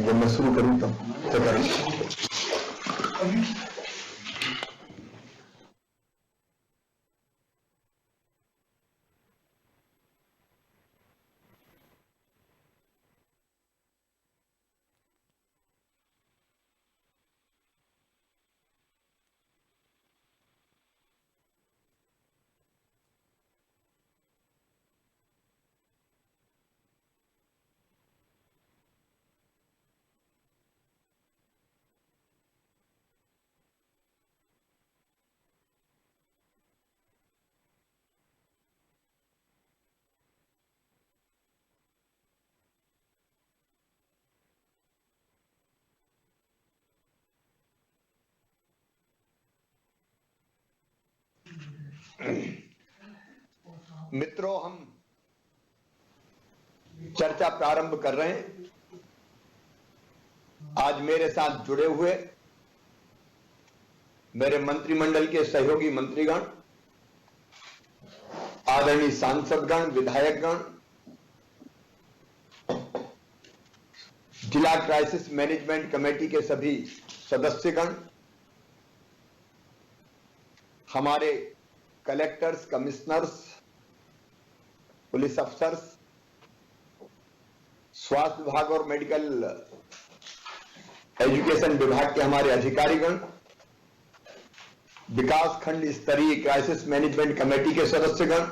जब मैं शुरू करूं तब तो करें। मित्रों, हम चर्चा प्रारंभ कर रहे हैं। आज मेरे साथ जुड़े हुए मेरे मंत्रिमंडल के सहयोगी मंत्रीगण, आदरणीय सांसदगण, विधायकगण, जिला क्राइसिस मैनेजमेंट कमेटी के सभी सदस्यगण, हमारे कलेक्टर्स, कमिश्नर्स, पुलिस अफसर्स, स्वास्थ्य विभाग और मेडिकल एजुकेशन विभाग के हमारे अधिकारीगण, विकास खंड स्तरीय क्राइसिस मैनेजमेंट कमेटी के सदस्यगण,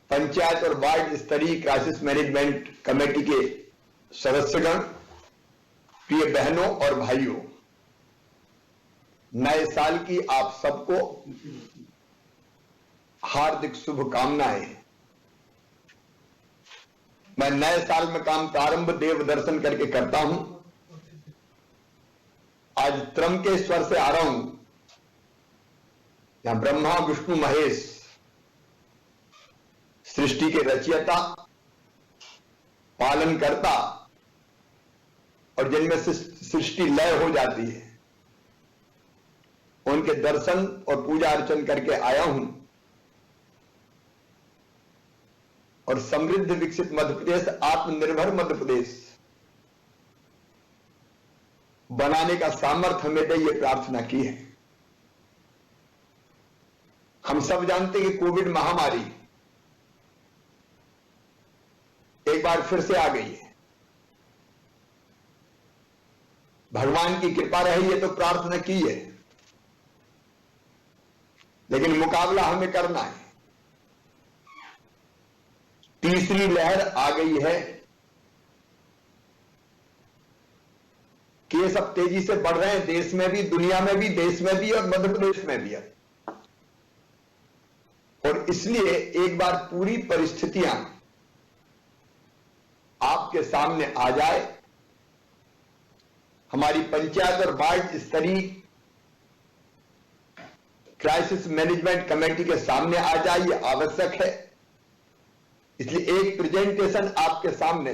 पंचायत और वार्ड स्तरीय क्राइसिस मैनेजमेंट कमेटी के सदस्यगण, प्रिय बहनों और भाइयों, नए साल की आप सबको हार्दिक शुभकामनाएं। मैं नए साल में काम प्रारंभ देव दर्शन करके करता हूं। आज त्रंकेश्वर से आ रहा हूं, यहां ब्रह्मा विष्णु महेश सृष्टि के रचयिता, पालनकर्ता और जिनमें सृष्टि लय हो जाती है, उनके दर्शन और पूजा अर्चन करके आया हूं और समृद्ध विकसित मध्य प्रदेश, आत्मनिर्भर मध्य प्रदेश बनाने का सामर्थ्य हमें दे, ये प्रार्थना की है। हम सब जानते हैं कि कोविड महामारी एक बार फिर से आ गई है। भगवान की कृपा रही है तो प्रार्थना की है, लेकिन मुकाबला हमें करना है। तीसरी लहर आ गई है, केस अब तेजी से बढ़ रहे हैं, देश में भी, दुनिया में भी, देश में भी और मध्य प्रदेश में भी है। और इसलिए एक बार पूरी परिस्थितियां आपके सामने आ जाए, हमारी पंचायत और वार्ड स्तरीय क्राइसिस मैनेजमेंट कमेटी के सामने आ जाए, ये आवश्यक है। इसलिए एक प्रेजेंटेशन आपके सामने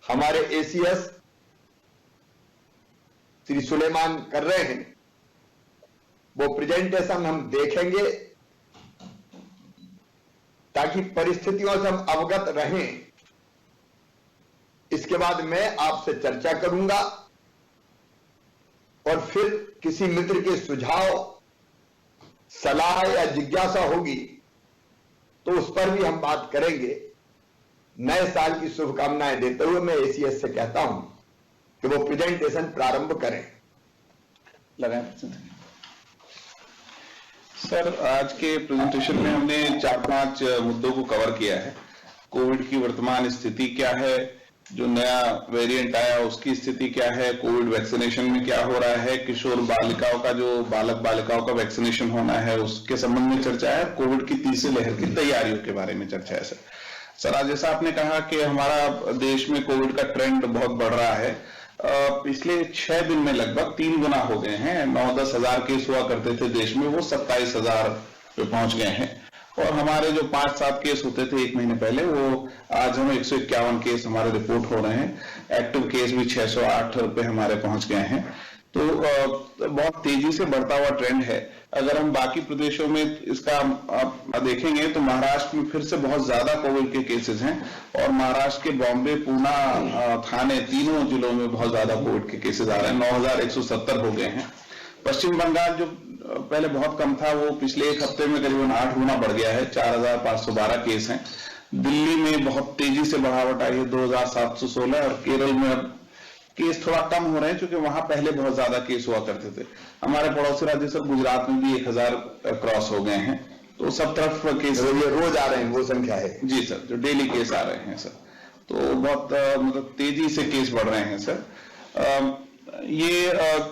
हमारे एसीएस श्री सुलेमान कर रहे हैं। वो प्रेजेंटेशन हम देखेंगे ताकि परिस्थितियों से हम अवगत रहें। इसके बाद मैं आपसे चर्चा करूंगा और फिर किसी मित्र के सुझाव, सलाह या जिज्ञासा होगी तो उस पर भी हम बात करेंगे। नए साल की शुभकामनाएं देते हुए मैं एसीएस से कहता हूं कि वो प्रेजेंटेशन प्रारंभ करें। सर, आज के प्रेजेंटेशन में हमने 4-5 मुद्दों को कवर किया है। कोविड की वर्तमान स्थिति क्या है, जो नया वेरिएंट आया उसकी स्थिति क्या है, कोविड वैक्सीनेशन में क्या हो रहा है, किशोर बालिकाओं का जो बालक बालिकाओं का वैक्सीनेशन होना है उसके संबंध में चर्चा है, कोविड की तीसरी लहर की तैयारियों के बारे में चर्चा है। सर, आज जैसा आपने कहा कि हमारा देश में कोविड का ट्रेंड बहुत बढ़ रहा है। पिछले 6 दिन में लगभग 3 गुना हो गए हैं। 9-10 हजार केस हुआ करते थे देश में, वो 27,000 पे पहुंच गए हैं। और हमारे जो 5-7 केस होते थे 1 महीने पहले, वो आज हमें 151 केस हमारे रिपोर्ट हो रहे हैं। एक्टिव केस भी 608 पे हमारे पहुंच गए हैं। तो बहुत तेजी से बढ़ता हुआ ट्रेंड है। अगर हम बाकी प्रदेशों में इसका आप देखेंगे तो महाराष्ट्र में फिर से बहुत ज्यादा कोविड के केसेस हैं और महाराष्ट्र के बॉम्बे, पूना, थाने तीनों जिलों में बहुत ज्यादा कोविड के केसेस आ रहे हैं। 9,170 हो गए हैं। पश्चिम बंगाल जो पहले बहुत कम था वो पिछले एक हफ्ते में करीबन 8 गुना बढ़ गया है, 4,512 केस हैं। दिल्ली में बहुत तेजी से बढ़ावट आई है, 2,716, और केरल में अब केस थोड़ा कम हो रहे हैं क्योंकि वहां पहले बहुत ज्यादा केस हुआ करते थे। हमारे पड़ोसी राज्य सर गुजरात में भी 1,000 क्रॉस हो गए हैं। तो सब तरफ केस ये रोज आ रहे हैं, वो संख्या है जी सर, जो डेली केस आ रहे हैं सर। तो बहुत मतलब तेजी से केस बढ़ रहे हैं सर। ये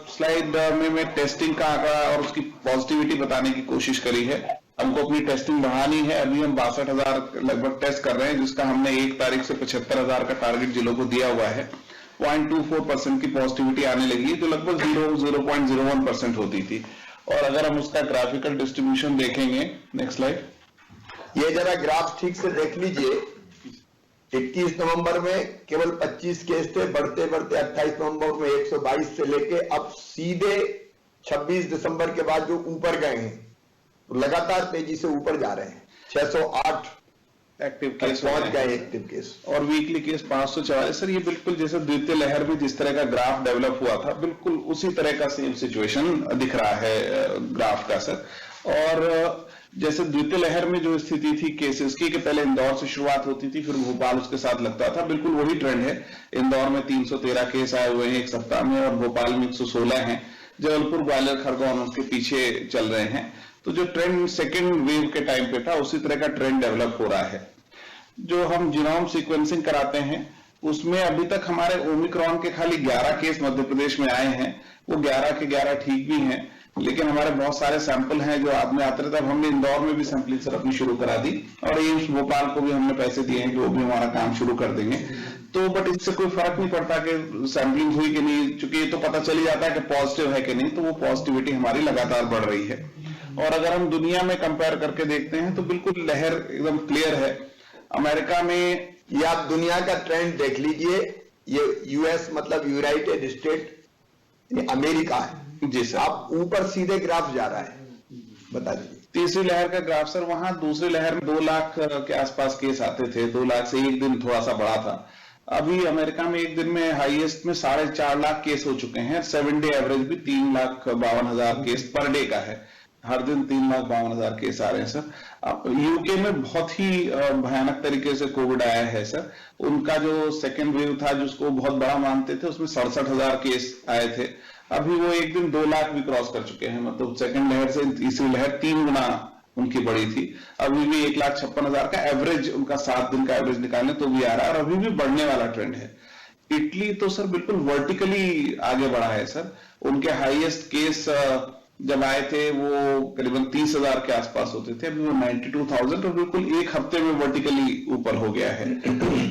स्लाइड में मैं टेस्टिंग का आंकड़ा और उसकी पॉजिटिविटी बताने की कोशिश करी है। हमको अपनी टेस्टिंग बढ़ानी है। अभी हम 62,000 लगभग टेस्ट कर रहे हैं, जिसका हमने 1 तारीख से 75,000 का टारगेट जिलों को दिया हुआ है। 0.24% की पॉजिटिविटी आने लगी, जो लगभग 0.01% होती थी। और अगर हम उसका ग्राफिकल डिस्ट्रीब्यूशन देखेंगे, नेक्स्ट स्लाइड, ये जरा ग्राफ ठीक से देख लीजिए। 21 नवंबर में केवल 25 केस थे, बढ़ते बढ़ते 28 नवंबर में 122 से लेके अब सीधे 26 दिसंबर के बाद जो ऊपर गए हैं, तो लगातार तेजी से ऊपर जा रहे हैं। 608 एक्टिव केस पहुंच गए एक्टिव केस, और वीकली केस 544। सर ये बिल्कुल जैसे द्वितीय लहर में जिस तरह का ग्राफ डेवलप हुआ था, बिल्कुल उसी तरह का सेम सिचुएशन दिख रहा है ग्राफ का सर। और जैसे द्वितीय लहर में जो स्थिति थी केसेस की, कि पहले इंदौर से शुरुआत होती थी, फिर भोपाल उसके साथ लगता था, बिल्कुल वही ट्रेंड है। इंदौर में 313 केस आए हुए हैं एक सप्ताह में, और भोपाल में 116 हैं। जबलपुर, ग्वालियर, खरगोन उसके पीछे चल रहे हैं। तो जो ट्रेंड सेकेंड वेव के टाइम पे था, उसी तरह का ट्रेंड डेवलप हो रहा है। जो हम जीनोम सीक्वेंसिंग कराते हैं, उसमें अभी तक हमारे ओमिक्रॉन के खाली 11 केस मध्य प्रदेश में आए हैं। वो 11 के 11 ठीक भी हैं, लेकिन हमारे बहुत सारे सैंपल हैं जो आदमी आते रहते। अब हमने इंदौर में भी सैंपलिंग सर अपनी शुरू करा दी, और एम्स भोपाल को भी हमने पैसे दिए हैं कि वो भी हमारा काम शुरू कर देंगे। तो बट इससे कोई फर्क नहीं पड़ता कि सैंपलिंग हुई कि नहीं, चूंकि ये तो पता चल ही जाता है कि पॉजिटिव है कि नहीं। तो वो पॉजिटिविटी हमारी लगातार बढ़ रही है। और अगर हम दुनिया में कंपेयर करके देखते हैं तो बिल्कुल लहर एकदम क्लियर है। अमेरिका में, ये आप दुनिया का ट्रेंड देख लीजिए। ये यूएस मतलब यूनाइटेड स्टेट अमेरिका है जी सर, आप ऊपर सीधे ग्राफ जा रहा है, बता दीजिए। तीसरी लहर का ग्राफ सर, वहां दूसरी लहर में 2 लाख के आसपास केस आते थे, 2 लाख से एक दिन थोड़ा सा बढ़ा था। अभी अमेरिका में एक दिन में हाईएस्ट में 4.5 लाख केस हो चुके हैं। 7 डे एवरेज भी 3,52,000 केस पर डे का है। हर दिन 3,52,000 केस आ रहे हैं सर। अब यूके में बहुत ही भयानक तरीके से कोविड आया है सर। उनका जो सेकेंड वेव था, जिसको बहुत बड़ा मानते थे, उसमें 67,000 केस आए थे। अभी वो एक दिन 2 लाख भी क्रॉस कर चुके हैं। मतलब सेकेंड लहर से तीसरी लहर 3 गुना उनकी बड़ी थी। अभी भी 1,56,000 का एवरेज, उनका 7 दिन का एवरेज निकालने तो भी आ रहा है, और अभी भी बढ़ने वाला ट्रेंड है। इटली तो सर बिल्कुल वर्टिकली आगे बढ़ा है सर। उनके हाईएस्ट केस जब आए थे वो करीबन 30,000 के आसपास होते थे, अभी वो 92,000, और बिल्कुल एक हफ्ते में वर्टिकली ऊपर हो गया है।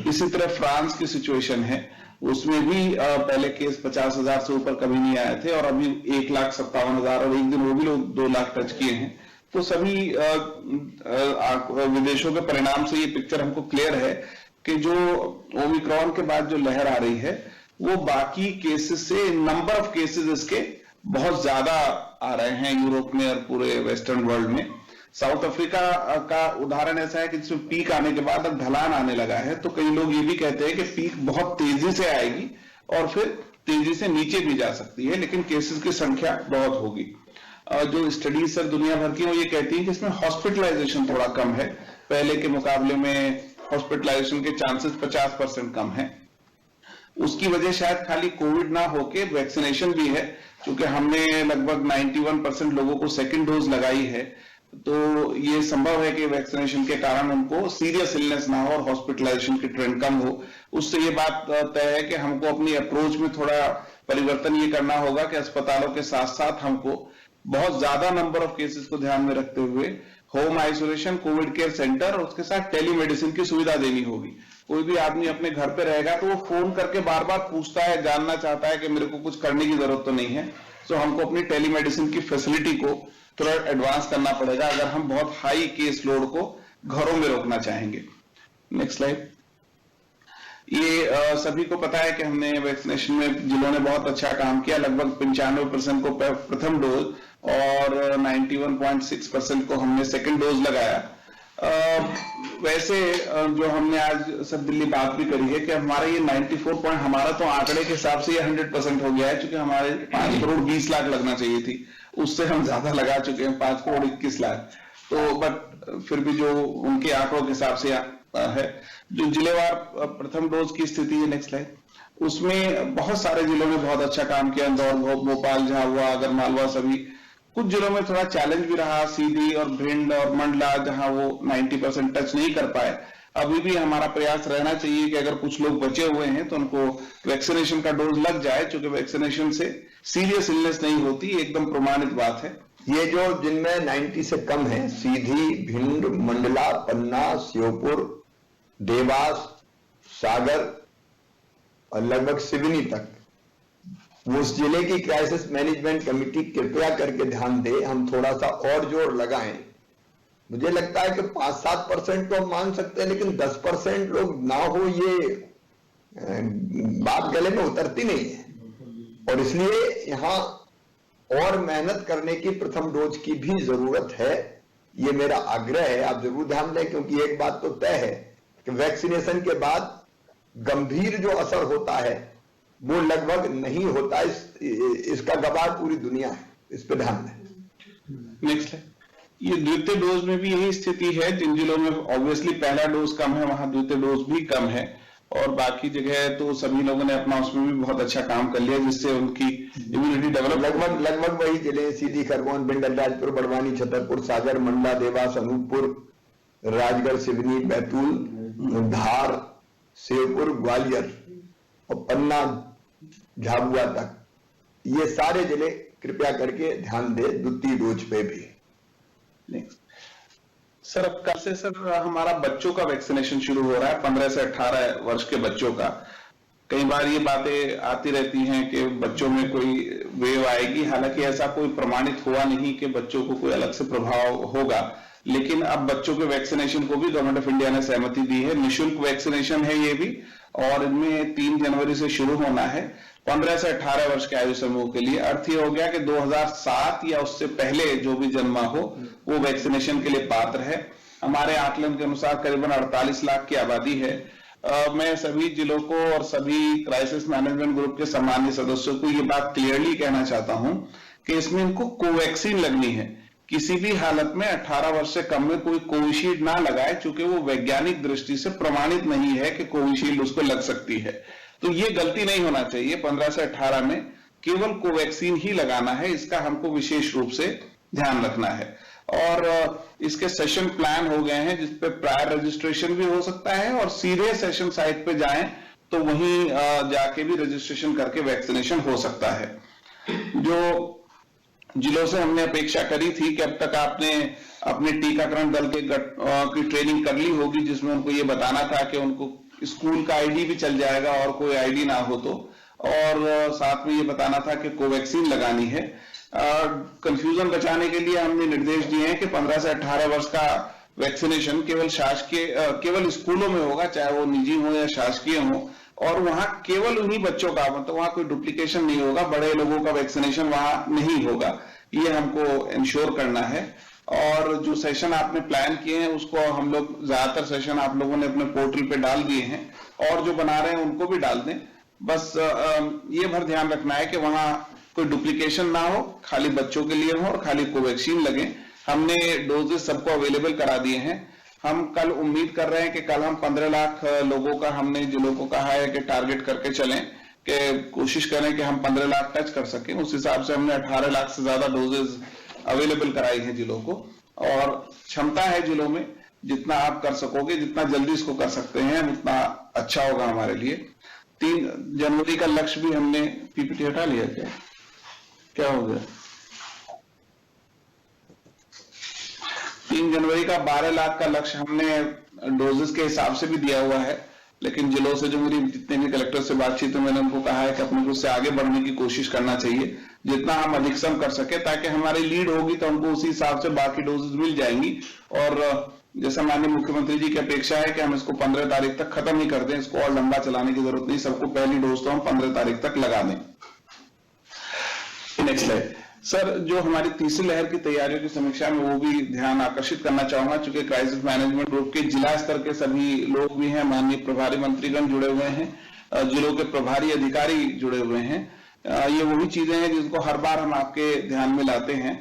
इसी तरह फ्रांस की सिचुएशन है, उसमें भी पहले केस 50,000 से ऊपर कभी नहीं आए थे, और अभी 1,57,000, और एक दिन वो भी लोग 2 लाख टच किए हैं। तो सभी विदेशों के परिणाम से ये पिक्चर हमको क्लियर है कि जो ओमिक्रॉन के बाद जो लहर आ रही है, वो बाकी केसेस से, नंबर ऑफ केसेस इसके बहुत ज्यादा आ रहे हैं यूरोप में और पूरे वेस्टर्न वर्ल्ड में। साउथ अफ्रीका का उदाहरण ऐसा है कि जिसमें पीक आने के बाद अब ढलान आने लगा है। तो कई लोग ये भी कहते हैं कि पीक बहुत तेजी से आएगी और फिर तेजी से नीचे भी जा सकती है, लेकिन केसेस की संख्या बहुत होगी। जो स्टडीज सर दुनिया भर की, वो ये कहती है कि इसमें हॉस्पिटलाइजेशन थोड़ा कम है, पहले के मुकाबले में हॉस्पिटलाइजेशन के चांसेस 50% कम है। उसकी वजह शायद खाली कोविड ना होके वैक्सीनेशन भी है, क्योंकि हमने लगभग 91% लोगों को सेकेंड डोज लगाई है। तो ये संभव है कि वैक्सीनेशन के कारण उनको सीरियस इलनेस ना हो और हॉस्पिटलाइजेशन की ट्रेंड कम हो। उससे ये बात तय है कि हमको अपनी अप्रोच में थोड़ा परिवर्तन ये करना होगा कि अस्पतालों के साथ साथ हमको बहुत ज्यादा नंबर ऑफ केसेस को ध्यान में रखते हुए home isolation, Covid care centre और उसके साथ टेलीमेडिसिन की सुविधा देनी होगी। कोई भी आदमी अपने घर पे रहेगा तो वो फोन करके बार बार पूछता है, जानना चाहता है कि मेरे को कुछ करने की जरूरत तो नहीं है। तो हमको अपनी टेलीमेडिसिन की फैसिलिटी को थोड़ा एडवांस करना पड़ेगा अगर हम बहुत हाई केस लोड को घरों में रोकना चाहेंगे। Next slide. ये सभी को पता है कि हमने वैक्सीनेशन में जिलों ने बहुत अच्छा काम किया, लगभग 95% को प्रथम डोज और 91.6% को हमने सेकंड डोज लगाया। वैसे जो हमने आज सब दिल्ली बात भी करी है कि हमारा ये 94 पॉइंट, हमारा तो आंकड़े के हिसाब से ये 100% हो गया है, क्योंकि हमारे 5 करोड़ 20 लाख लगना चाहिए थी, उससे हम ज्यादा लगा चुके हैं, 5 करोड़ 21 लाख। तो बट फिर भी जो उनके आंकड़ों के हिसाब से है, जो जिलेवार प्रथम डोज की स्थिति है, नेक्स्ट स्लाइड, उसमें बहुत सारे जिलों ने बहुत अच्छा काम किया, इंदौर, भोपाल, झाबुआ, आगरमालवा, सभी। कुछ जिलों में थोड़ा चैलेंज भी रहा, सीधी और भिंड और मंडला, जहां वो 90% टच नहीं कर पाए। अभी भी हमारा प्रयास रहना चाहिए कि अगर कुछ लोग बचे हुए हैं तो उनको वैक्सीनेशन का डोज लग जाए, क्योंकि वैक्सीनेशन से सीरियस इलनेस नहीं होती, एकदम प्रमाणित बात है। ये जो जिनमें 90 से कम है, सीधी, भिंड, मंडला, पन्ना, श्योपुर, देवास, सागर और लगभग सिवनी तक, उस जिले की क्राइसिस मैनेजमेंट कमेटी कृपया करके ध्यान दे, हम थोड़ा सा और जोर लगाएं। मुझे लगता है कि 5-7% तो हम मान सकते हैं, लेकिन 10% लोग ना हो, ये बात गले में उतरती नहीं है। और इसलिए यहां और मेहनत करने की प्रथम डोज की भी जरूरत है, ये मेरा आग्रह है। आप जरूर ध्यान दें, क्योंकि एक बात तो तय है कि वैक्सीनेशन के बाद गंभीर जो असर होता है वो लगभग नहीं होता। इसका गवाह पूरी दुनिया है, इस पे ध्यान दें। नेक्स्ट है, ये द्वितीय डोज में भी यही स्थिति है। जिन जिलों में ऑब्वियसली पहला डोज कम है, वहां द्वितीय डोज भी कम है, और बाकी जगह तो सभी लोगों ने अपना उसमें भी बहुत अच्छा काम कर लिया, जिससे उनकी इम्यूनिटी डेवलप। लगभग वही जिले, सीधी, खरगोन, भिंड, अलीराजपुर, बड़वानी, छतरपुर, सागर, मंडला, देवास, अनूपपुर, राजगढ़, सिवनी, बैतूल, धार, श्योपुर, ग्वालियर और पन्ना, झाबुआ तक, ये सारे जिले कृपया करके ध्यान दे द्वितीय डोज पे भी। सर, अब कल से सर हमारा बच्चों का वैक्सीनेशन शुरू हो रहा है, 15 से 18 वर्ष के बच्चों का। कई बार ये बातें आती रहती हैं कि बच्चों में कोई वेव आएगी, हालांकि ऐसा कोई प्रमाणित हुआ नहीं कि बच्चों को कोई अलग से प्रभाव होगा। लेकिन अब बच्चों के वैक्सीनेशन को भी गवर्नमेंट ऑफ इंडिया ने सहमति दी है, निःशुल्क वैक्सीनेशन है ये भी, और इनमें 3 जनवरी से शुरू होना है 15 से 18 वर्ष के आयु समूह के लिए। अर्थ ये हो गया कि 2007 या उससे पहले जो भी जन्मा हो वो वैक्सीनेशन के लिए पात्र है। हमारे आकलन के अनुसार करीबन 48 लाख की आबादी है। मैं सभी जिलों को और सभी क्राइसिस मैनेजमेंट ग्रुप के सम्मानित सदस्यों को ये बात क्लियरली कहना चाहता हूं कि इसमें इनको कोवैक्सीन लगनी है। किसी भी हालत में 18 वर्ष से कम में कोई कोविशील्ड ना लगाए, चूंकि वो वैज्ञानिक दृष्टि से प्रमाणित नहीं है कि कोविशील्ड उसको लग सकती है। तो ये गलती नहीं होना चाहिए। 15 से 18 में केवल कोवैक्सीन ही लगाना है, इसका हमको विशेष रूप से ध्यान रखना है। और इसके सेशन प्लान हो गए हैं, जिसपे प्रायर रजिस्ट्रेशन भी हो सकता है, और सीधे सेशन साइट पे जाएं तो वहीं जाके भी रजिस्ट्रेशन करके वैक्सीनेशन हो सकता है। जो जिलों से हमने अपेक्षा करी थी कि अब तक आपने अपने टीकाकरण दल के की ट्रेनिंग कर ली होगी, जिसमें उनको ये बताना था कि उनको स्कूल का आईडी भी चल जाएगा और कोई आईडी ना हो तो, और साथ में ये बताना था कि कोवैक्सीन लगानी है। कंफ्यूजन बचाने के लिए हमने निर्देश दिए हैं कि 15 से 18 वर्ष का वैक्सीनेशन केवल शासकीय केवल स्कूलों में होगा, चाहे वो निजी हो या शासकीय हो, और वहां केवल उन्हीं बच्चों का, मतलब वहां कोई डुप्लीकेशन नहीं होगा, बड़े लोगों का वैक्सीनेशन वहां नहीं होगा, ये हमको इंश्योर करना है। और जो सेशन आपने प्लान किए हैं उसको हम लोग, ज्यादातर सेशन आप लोगों ने अपने पोर्टल पे डाल दिए हैं, और जो बना रहे हैं उनको भी डाल दें। बस ये भर ध्यान रखना है कि वहां कोई डुप्लीकेशन ना हो, खाली बच्चों के लिए हो और खाली कोवैक्सीन लगे। हमने डोजेस सबको अवेलेबल करा दिए हैं। हम कल उम्मीद कर रहे हैं कि कल हम 15 लाख लोगों का, हमने जिलों को कहा है कि टारगेट करके चलें, कि कोशिश करें कि हम 15 लाख टच कर सकें। उस हिसाब से हमने 18 लाख से ज्यादा डोजेज अवेलेबल कराई है जिलों को, और क्षमता है जिलों में, जितना आप कर सकोगे, जितना जल्दी इसको कर सकते हैं उतना अच्छा होगा हमारे लिए। 3 जनवरी का लक्ष्य भी हमने, पीपीटी हटा लिया क्या हो गया? 3 जनवरी का 12 लाख का लक्ष्य हमने डोजेस के हिसाब से भी दिया हुआ है। लेकिन जिलों से जो मेरी जितने भी कलेक्टर से बातचीत है, मैंने उनको कहा है कि अपने को उससे आगे बढ़ने की कोशिश करना चाहिए, जितना हम अधिकतम कर सके, ताकि हमारी लीड होगी तो हमको उसी हिसाब से बाकी डोजेज मिल जाएंगी। और जैसा माननीय मुख्यमंत्री जी की अपेक्षा है कि हम इसको 15 तारीख तक खत्म ही कर दें, इसको और लंबा चलाने की जरूरत नहीं, सबको पहली डोज तो हम 15 तारीख तक लगा दें। Next slide. सर, जो हमारी तीसरी लहर की तैयारियों की समीक्षा में वो भी ध्यान आकर्षित करना चाहूंगा, चूंकि क्राइसिस मैनेजमेंट ग्रुप के जिला स्तर के सभी लोग भी हैं, माननीय प्रभारी मंत्रीगण जुड़े हुए हैं, जिलों के प्रभारी अधिकारी जुड़े हुए हैं। ये वही चीजें हैं जिनको हर बार हम आपके ध्यान में लाते हैं।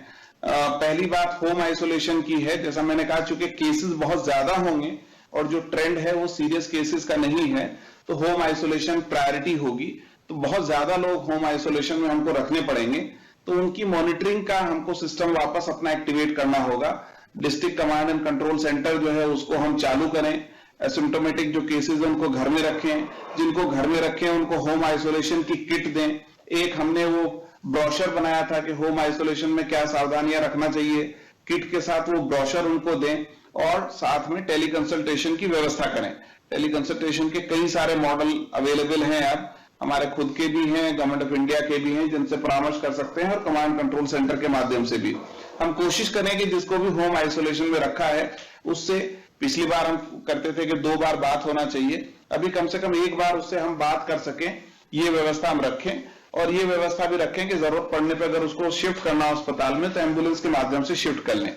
पहली बात होम आइसोलेशन की है। जैसा मैंने कहा, चूंकि केसेस बहुत ज्यादा होंगे और जो ट्रेंड है वो सीरियस केसेस का नहीं है, तो होम आइसोलेशन प्रायोरिटी होगी। तो बहुत ज्यादा लोग होम आइसोलेशन में हमको रखने पड़ेंगे, तो उनकी मॉनिटरिंग का हमको सिस्टम वापस अपना एक्टिवेट करना होगा। District command and control centre जो है उसको हम चालू करें। एसिम्प्टोमेटिक जो केसेस है उनको घर में रखें, जिनको घर में रखें उनको होम आइसोलेशन की किट दें। एक हमने वो ब्रोशर बनाया था कि होम आइसोलेशन में क्या सावधानियां रखना चाहिए, किट के साथ वो ब्रोशर उनको दें और साथ में टेली कंसल्टेशन की व्यवस्था करें। टेली कंसल्टेशन के कई सारे मॉडल अवेलेबल हैं, अब हमारे खुद के भी हैं, गवर्नमेंट ऑफ इंडिया के भी हैं, जिनसे परामर्श कर सकते हैं, और कमांड कंट्रोल सेंटर के माध्यम से भी हम कोशिश करें कि जिसको भी होम आइसोलेशन में रखा है उससे, पिछली बार हम करते थे कि 2 बार बात होना चाहिए, अभी कम से कम 1 बार उससे हम बात कर सकें, ये व्यवस्था हम रखें। और ये व्यवस्था भी रखें कि जरूरत पड़ने पर अगर उसको शिफ्ट करना हो अस्पताल में तो एम्बुलेंस के माध्यम से शिफ्ट कर लें।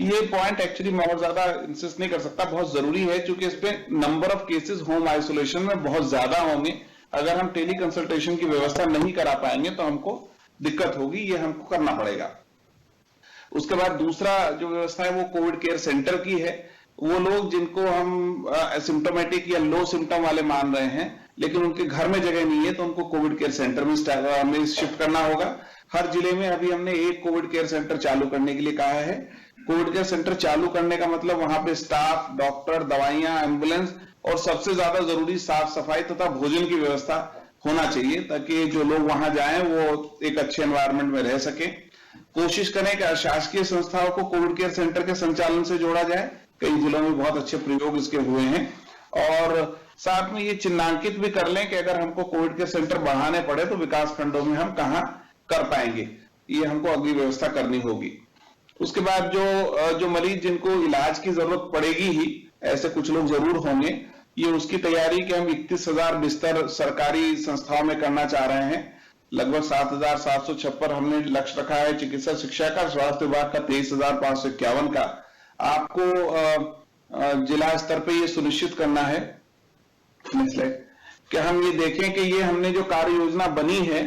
ये पॉइंट एक्चुअली मैं और ज्यादा इंसिस्ट नहीं कर सकता, बहुत जरूरी है, क्योंकि इस पे number of cases home isolation में बहुत ज्यादा होंगे। अगर हम टेली कंसल्टेशन की व्यवस्था नहीं करा पाएंगे तो हमको दिक्कत होगी, ये हमको करना पड़ेगा। उसके बाद दूसरा जो व्यवस्था है वो कोविड केयर सेंटर की है। वो लोग जिनको हम एसिम्प्टोमेटिक या लो सिम्टम वाले मान रहे हैं लेकिन उनके घर में जगह नहीं है, तो उनको कोविड केयर सेंटर में शिफ्ट करना होगा। हर जिले में अभी हमने एक कोविड केयर सेंटर चालू करने के लिए कहा है। कोविड केयर सेंटर चालू करने का मतलब वहां पे स्टाफ, डॉक्टर, दवाइयां, एम्बुलेंस और सबसे ज्यादा जरूरी साफ सफाई तथा भोजन की व्यवस्था होना चाहिए, ताकि जो लोग वहां जाएं वो एक अच्छे एनवायरनमेंट में रह सके। कोशिश करें कि अशासकीय संस्थाओं को कोविड केयर सेंटर के संचालन से जोड़ा जाए। कई जिलों में बहुत अच्छे प्रयोग इसके हुए हैं। और साथ में ये चिन्हांकित भी कर लें कि अगर हमको कोविड केयर सेंटर बढ़ाने पड़े तो विकास खंडों में हम कहां कर पाएंगे, ये हमको अगली व्यवस्था करनी होगी। उसके बाद जो मरीज जिनको इलाज की जरूरत पड़ेगी ही, ऐसे कुछ लोग जरूर होंगे, ये उसकी तैयारी कि हम 31,000 बिस्तर सरकारी संस्थाओं में करना चाह रहे हैं। लगभग 7,756 हमने लक्ष्य रखा है चिकित्सा शिक्षा का, स्वास्थ्य विभाग का 23,551 का। आपको जिला स्तर पे ये सुनिश्चित करना है कि हम ये देखें कि ये हमने जो कार्य योजना बनी है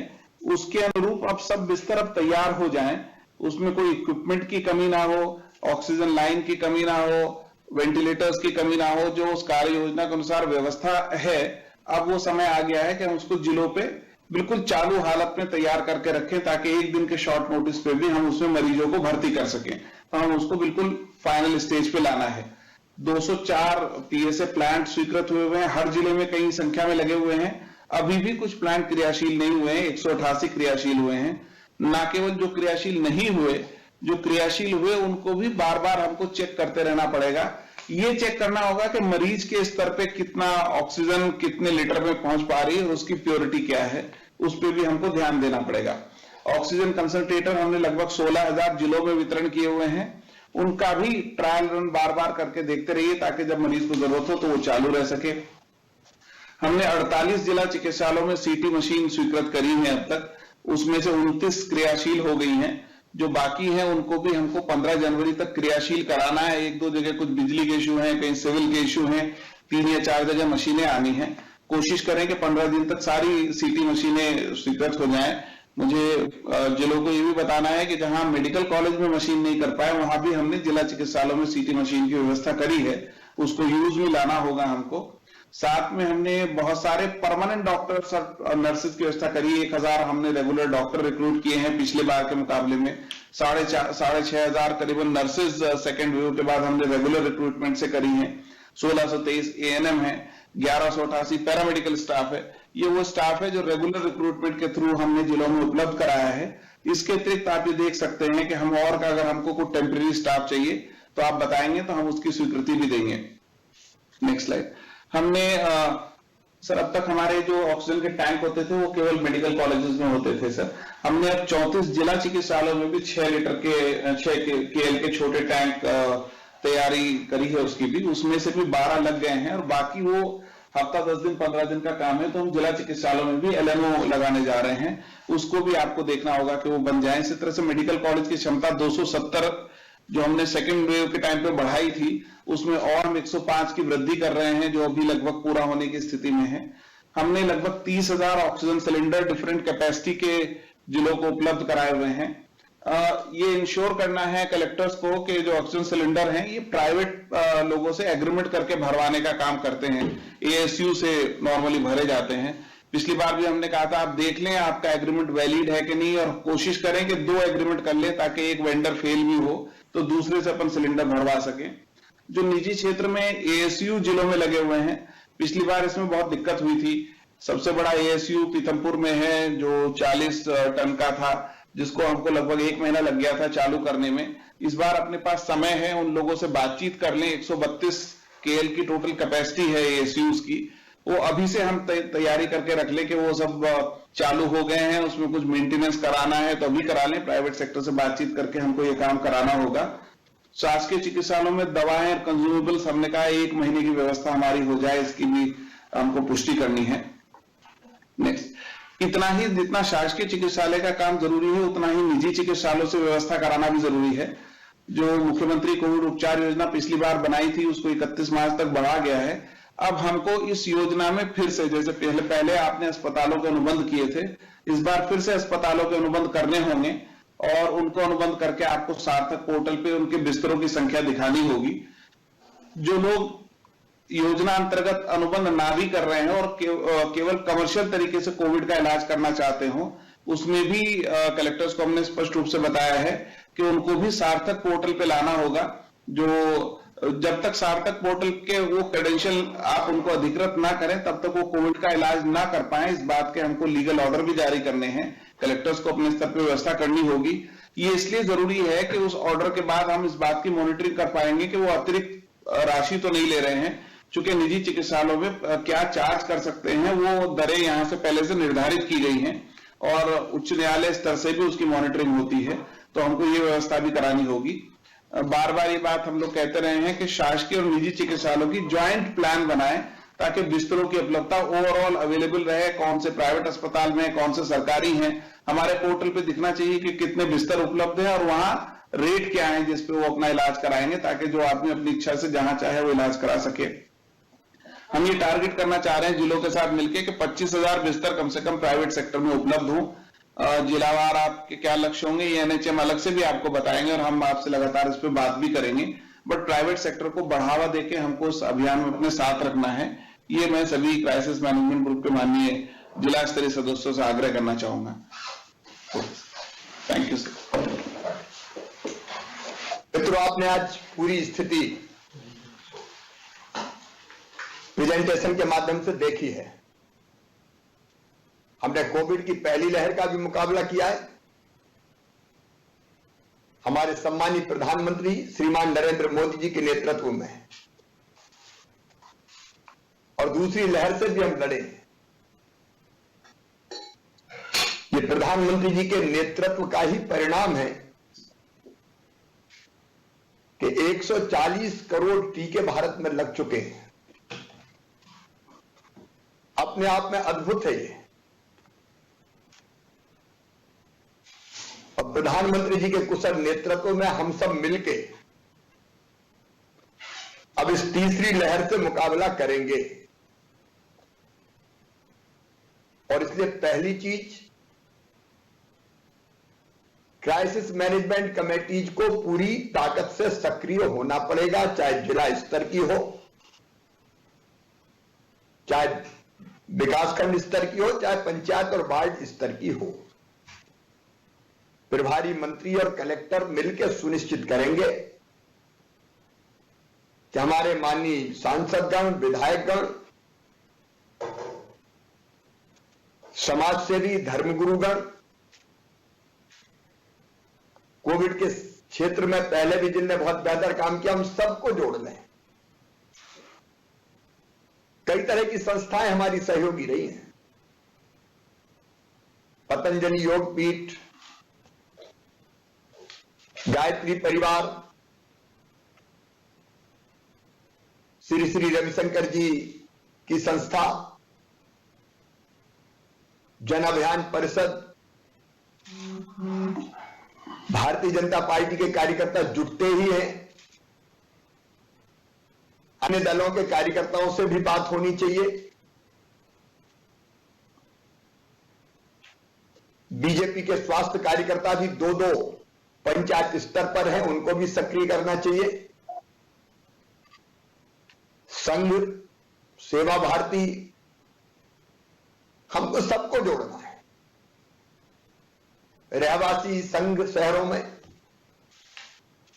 उसके अनुरूप अब सब बिस्तर अब तैयार हो जाएं, उसमें कोई इक्विपमेंट की कमी ना हो, ऑक्सीजन लाइन की कमी ना हो, वेंटिलेटर्स की कमी ना हो। जो उस कार्य योजना के अनुसार व्यवस्था है, अब वो समय आ गया है कि हम उसको जिलों पे बिल्कुल चालू हालत में तैयार करके रखें, ताकि एक दिन के शॉर्ट नोटिस पे भी हम उसमें मरीजों को भर्ती कर सकें। तो हम उसको बिल्कुल फाइनल स्टेज पे लाना है। 204 पीएसए प्लांट स्वीकृत हुए हैं, हर जिले में कई संख्या में लगे हुए हैं। अभी भी कुछ प्लांट क्रियाशील नहीं हुए हैं, 188 क्रियाशील हुए हैं। ना केवल जो क्रियाशील नहीं हुए, जो क्रियाशील हुए उनको भी बार बार हमको चेक करते रहना पड़ेगा। ये चेक करना होगा कि मरीज के स्तर पे कितना ऑक्सीजन कितने लीटर में पहुंच पा रही है और उसकी प्योरिटी क्या है, उस पर भी हमको ध्यान देना पड़ेगा। ऑक्सीजन कंसंट्रेटर हमने लगभग 16,000 जिलों में वितरण किए हुए हैं, उनका भी ट्रायल रन बार बार करके देखते रहिए, ताकि जब मरीज को जरूरत हो तो वो चालू रह सके। हमने 48 जिला चिकित्सालयों में सीटी मशीन स्वीकृत करी है अब तक, उसमें से 29 क्रियाशील हो गई हैं। जो बाकी हैं उनको भी हमको 15 जनवरी तक क्रियाशील कराना है। 1-2 जगह कुछ बिजली के इश्यू हैं, कहीं सिविल के इश्यू हैं, 3 या 4 जगह मशीनें आनी हैं। कोशिश करें कि 15 दिन तक सारी सीटी मशीनें स्वीकृत हो जाएं। मुझे जिलों को ये भी बताना है कि जहां मेडिकल कॉलेज में मशीन नहीं कर पाए, वहां भी हमने जिला चिकित्सालयों में सीटी मशीन की व्यवस्था करी है, उसको यूज में लाना होगा हमको। साथ में हमने बहुत सारे परमानेंट डॉक्टर्स और नर्सेज की व्यवस्था करी है। 1,000 हमने रेगुलर डॉक्टर रिक्रूट किए हैं पिछले बार के मुकाबले में। 6,500 करीबन नर्सेज सेकेंड वेव के बाद हमने रेगुलर रिक्रूटमेंट से करी है। 1,623 एएनएम है, 1,188 पैरामेडिकल स्टाफ है। ये वो स्टाफ है जो रेगुलर रिक्रूटमेंट के थ्रू हमने जिलों में उपलब्ध कराया है। इसके अतिरिक्त आप ये देख सकते हैं कि हम और का अगर हमको कोई टेम्परेरी स्टाफ चाहिए तो आप बताएंगे तो हम उसकी स्वीकृति भी देंगे। Next slide. हमने सर अब तक हमारे जो ऑक्सीजन के टैंक होते थे वो केवल मेडिकल कॉलेजेस में होते थे सर। हमने अब 34 जिला चिकित्सालयों में भी 6 लीटर के 6 KL के छोटे टैंक तैयारी करी है उसकी भी, उसमें से भी 12 लग गए हैं और बाकी वो हफ्ता 10 दिन 15 दिन का काम है, तो हम जिला चिकित्सालयों में भी LMO लगाने जा रहे हैं, उसको भी आपको देखना होगा कि वो बन जाए। इसी तरह से मेडिकल कॉलेज की क्षमता 270 जो हमने सेकेंड वेव के टाइम पे बढ़ाई थी उसमें और हम 105 की वृद्धि कर रहे हैं, जो अभी लगभग पूरा होने की स्थिति में है। हमने लगभग 30,000 ऑक्सीजन सिलेंडर डिफरेंट कैपेसिटी के जिलों को उपलब्ध कराए हुए हैं। ये इंश्योर करना है कलेक्टर्स को कि जो ऑक्सीजन सिलेंडर हैं ये प्राइवेट लोगों से एग्रीमेंट करके भरवाने का काम करते हैं, ASU से नॉर्मली भरे जाते हैं। पिछली बार भी हमने कहा था आप देख लें आपका एग्रीमेंट वैलिड है कि नहीं और कोशिश करें कि 2 एग्रीमेंट कर लें ताकि एक वेंडर फेल भी हो तो दूसरे से अपन सिलेंडर भरवा सकें। जो निजी क्षेत्र में ASU जिलों में लगे हुए हैं, पिछली बार इसमें बहुत दिक्कत हुई थी। सबसे बड़ा ASU पीथमपुर में है जो 40 टन का था, जिसको हमको लगभग 1 महीना लग गया था चालू करने में। इस बार अपने पास समय है, उन लोगों से बातचीत कर लें। 132 KL की टोटल कैपेसिटी है ASUs की, वो अभी से हम तैयारी करके रख लें कि वो सब चालू हो गए हैं, उसमें कुछ मेंटेनेंस कराना है तो अभी करा लें। प्राइवेट सेक्टर से बातचीत करके हमको ये काम कराना होगा। शासकीय चिकित्सालयों में दवाएं और कंज्यूमेबल्स हमने कहा 1 महीने की व्यवस्था हमारी हो जाए, इसकी भी हमको पुष्टि करनी है। नेक्स्ट, इतना ही जितना शासकीय चिकित्सालय का काम जरूरी है उतना ही निजी चिकित्सालयों से व्यवस्था कराना भी जरूरी है। जो मुख्यमंत्री कोविड उपचार योजना पिछली बार बनाई थी उसको 31 मार्च तक बढ़ा गया है। अब हमको इस योजना में फिर से, जैसे पहले आपने अस्पतालों के अनुबंध किए थे, इस बार फिर से अस्पतालों के अनुबंध करने होंगे और उनको अनुबंध करके आपको सार्थक पोर्टल पे उनके बिस्तरों की संख्या दिखानी होगी। जो लोग योजना अंतर्गत अनुबंध ना भी कर रहे हैं और केवल कमर्शियल तरीके से कोविड का इलाज करना चाहते हो, उसमें भी कलेक्टर्स को हमने स्पष्ट रूप से बताया है कि उनको भी सार्थक पोर्टल पे लाना होगा। जो जब तक सार्थक पोर्टल के वो क्रेडेंशियल आप उनको अधिकृत ना करें तब तक वो कोविड का इलाज ना कर पाए, इस बात के हमको लीगल ऑर्डर भी जारी करने हैं। कलेक्टर्स को अपने स्तर पर व्यवस्था करनी होगी। ये इसलिए जरूरी है कि उस ऑर्डर के बाद हम इस बात की मॉनिटरिंग कर पाएंगे कि वो अतिरिक्त राशि तो नहीं ले रहे हैं, चूंकि निजी चिकित्सालयों में क्या चार्ज कर सकते हैं वो दरें यहां से पहले से निर्धारित की गई हैं और उच्च न्यायालय स्तर से भी उसकी मॉनिटरिंग होती है, तो हमको ये व्यवस्था भी करानी होगी। बार बार ये बात हम लोग कहते रहे हैं कि शासकीय और निजी चिकित्सालयों की ज्वाइंट प्लान बनाएं ताकि बिस्तरों की उपलब्धता ओवरऑल अवेलेबल रहे। कौन से प्राइवेट अस्पताल में, कौन से सरकारी हैं, हमारे पोर्टल पे दिखना चाहिए कि कितने बिस्तर उपलब्ध हैं और वहां रेट क्या है जिसपे वो अपना इलाज कराएंगे, ताकि जो आदमी अपनी इच्छा से जहां चाहे वो इलाज करा सके। हम ये टारगेट करना चाह रहे हैं जिलों के साथ मिलकर कि 25,000 बिस्तर कम से कम प्राइवेट सेक्टर में उपलब्ध हों। जिलावार आपके क्या लक्ष्य होंगे ये NHM अलग से भी आपको बताएंगे और हम आपसे लगातार इस पर बात भी करेंगे, बट प्राइवेट सेक्टर को बढ़ावा देके हमको इस अभियान में अपने साथ रखना है। ये मैं सभी क्राइसिस मैनेजमेंट ग्रुप के माननीय जिला स्तरीय सदस्यों से आग्रह करना चाहूंगा। Thank you sir. मित्रों, आपने आज पूरी स्थिति प्रेजेंटेशन के माध्यम से देखी है। हमने कोविड की पहली लहर का भी मुकाबला किया है। हमारे सम्मानित प्रधानमंत्री श्रीमान नरेंद्र मोदी जी के नेतृत्व में, और दूसरी लहर से भी हम लड़े। ये प्रधानमंत्री जी के नेतृत्व का ही परिणाम है कि 140 करोड़ टीके भारत में लग चुके हैं। अपने आप में अद्भुत है ये। और प्रधानमंत्री जी के कुशल नेतृत्व में हम सब मिलके अब इस तीसरी लहर से मुकाबला करेंगे। और इसलिए पहली चीज, क्राइसिस मैनेजमेंट कमेटीज को पूरी ताकत से सक्रिय होना पड़ेगा, चाहे जिला स्तर की हो, चाहे विकासखंड स्तर की हो, चाहे पंचायत और वार्ड स्तर की हो। प्रभारी मंत्री और कलेक्टर मिलकर सुनिश्चित करेंगे कि हमारे माननीय सांसदगण, विधायकगण, समाजसेवी, धर्मगुरुगण कोविड के क्षेत्र में पहले भी जिनने बहुत बेहतर काम किया, हम सबको जोड़ लें। कई तरह की संस्थाएं हमारी सहयोगी रही हैं। पतंजलि योग पीठ, गायत्री परिवार, श्री श्री रविशंकर जी की संस्था, जन अभियान परिषद, भारतीय जनता पार्टी के कार्यकर्ता जुटते ही हैं। अन्य दलों के कार्यकर्ताओं से भी बात होनी चाहिए। बीजेपी के स्वास्थ्य कार्यकर्ता भी दो पंचायत स्तर पर हैं, उनको भी सक्रिय करना चाहिए। संघ, सेवा भारती, हमको सबको जोड़ना है। रहवासी संघ शहरों में,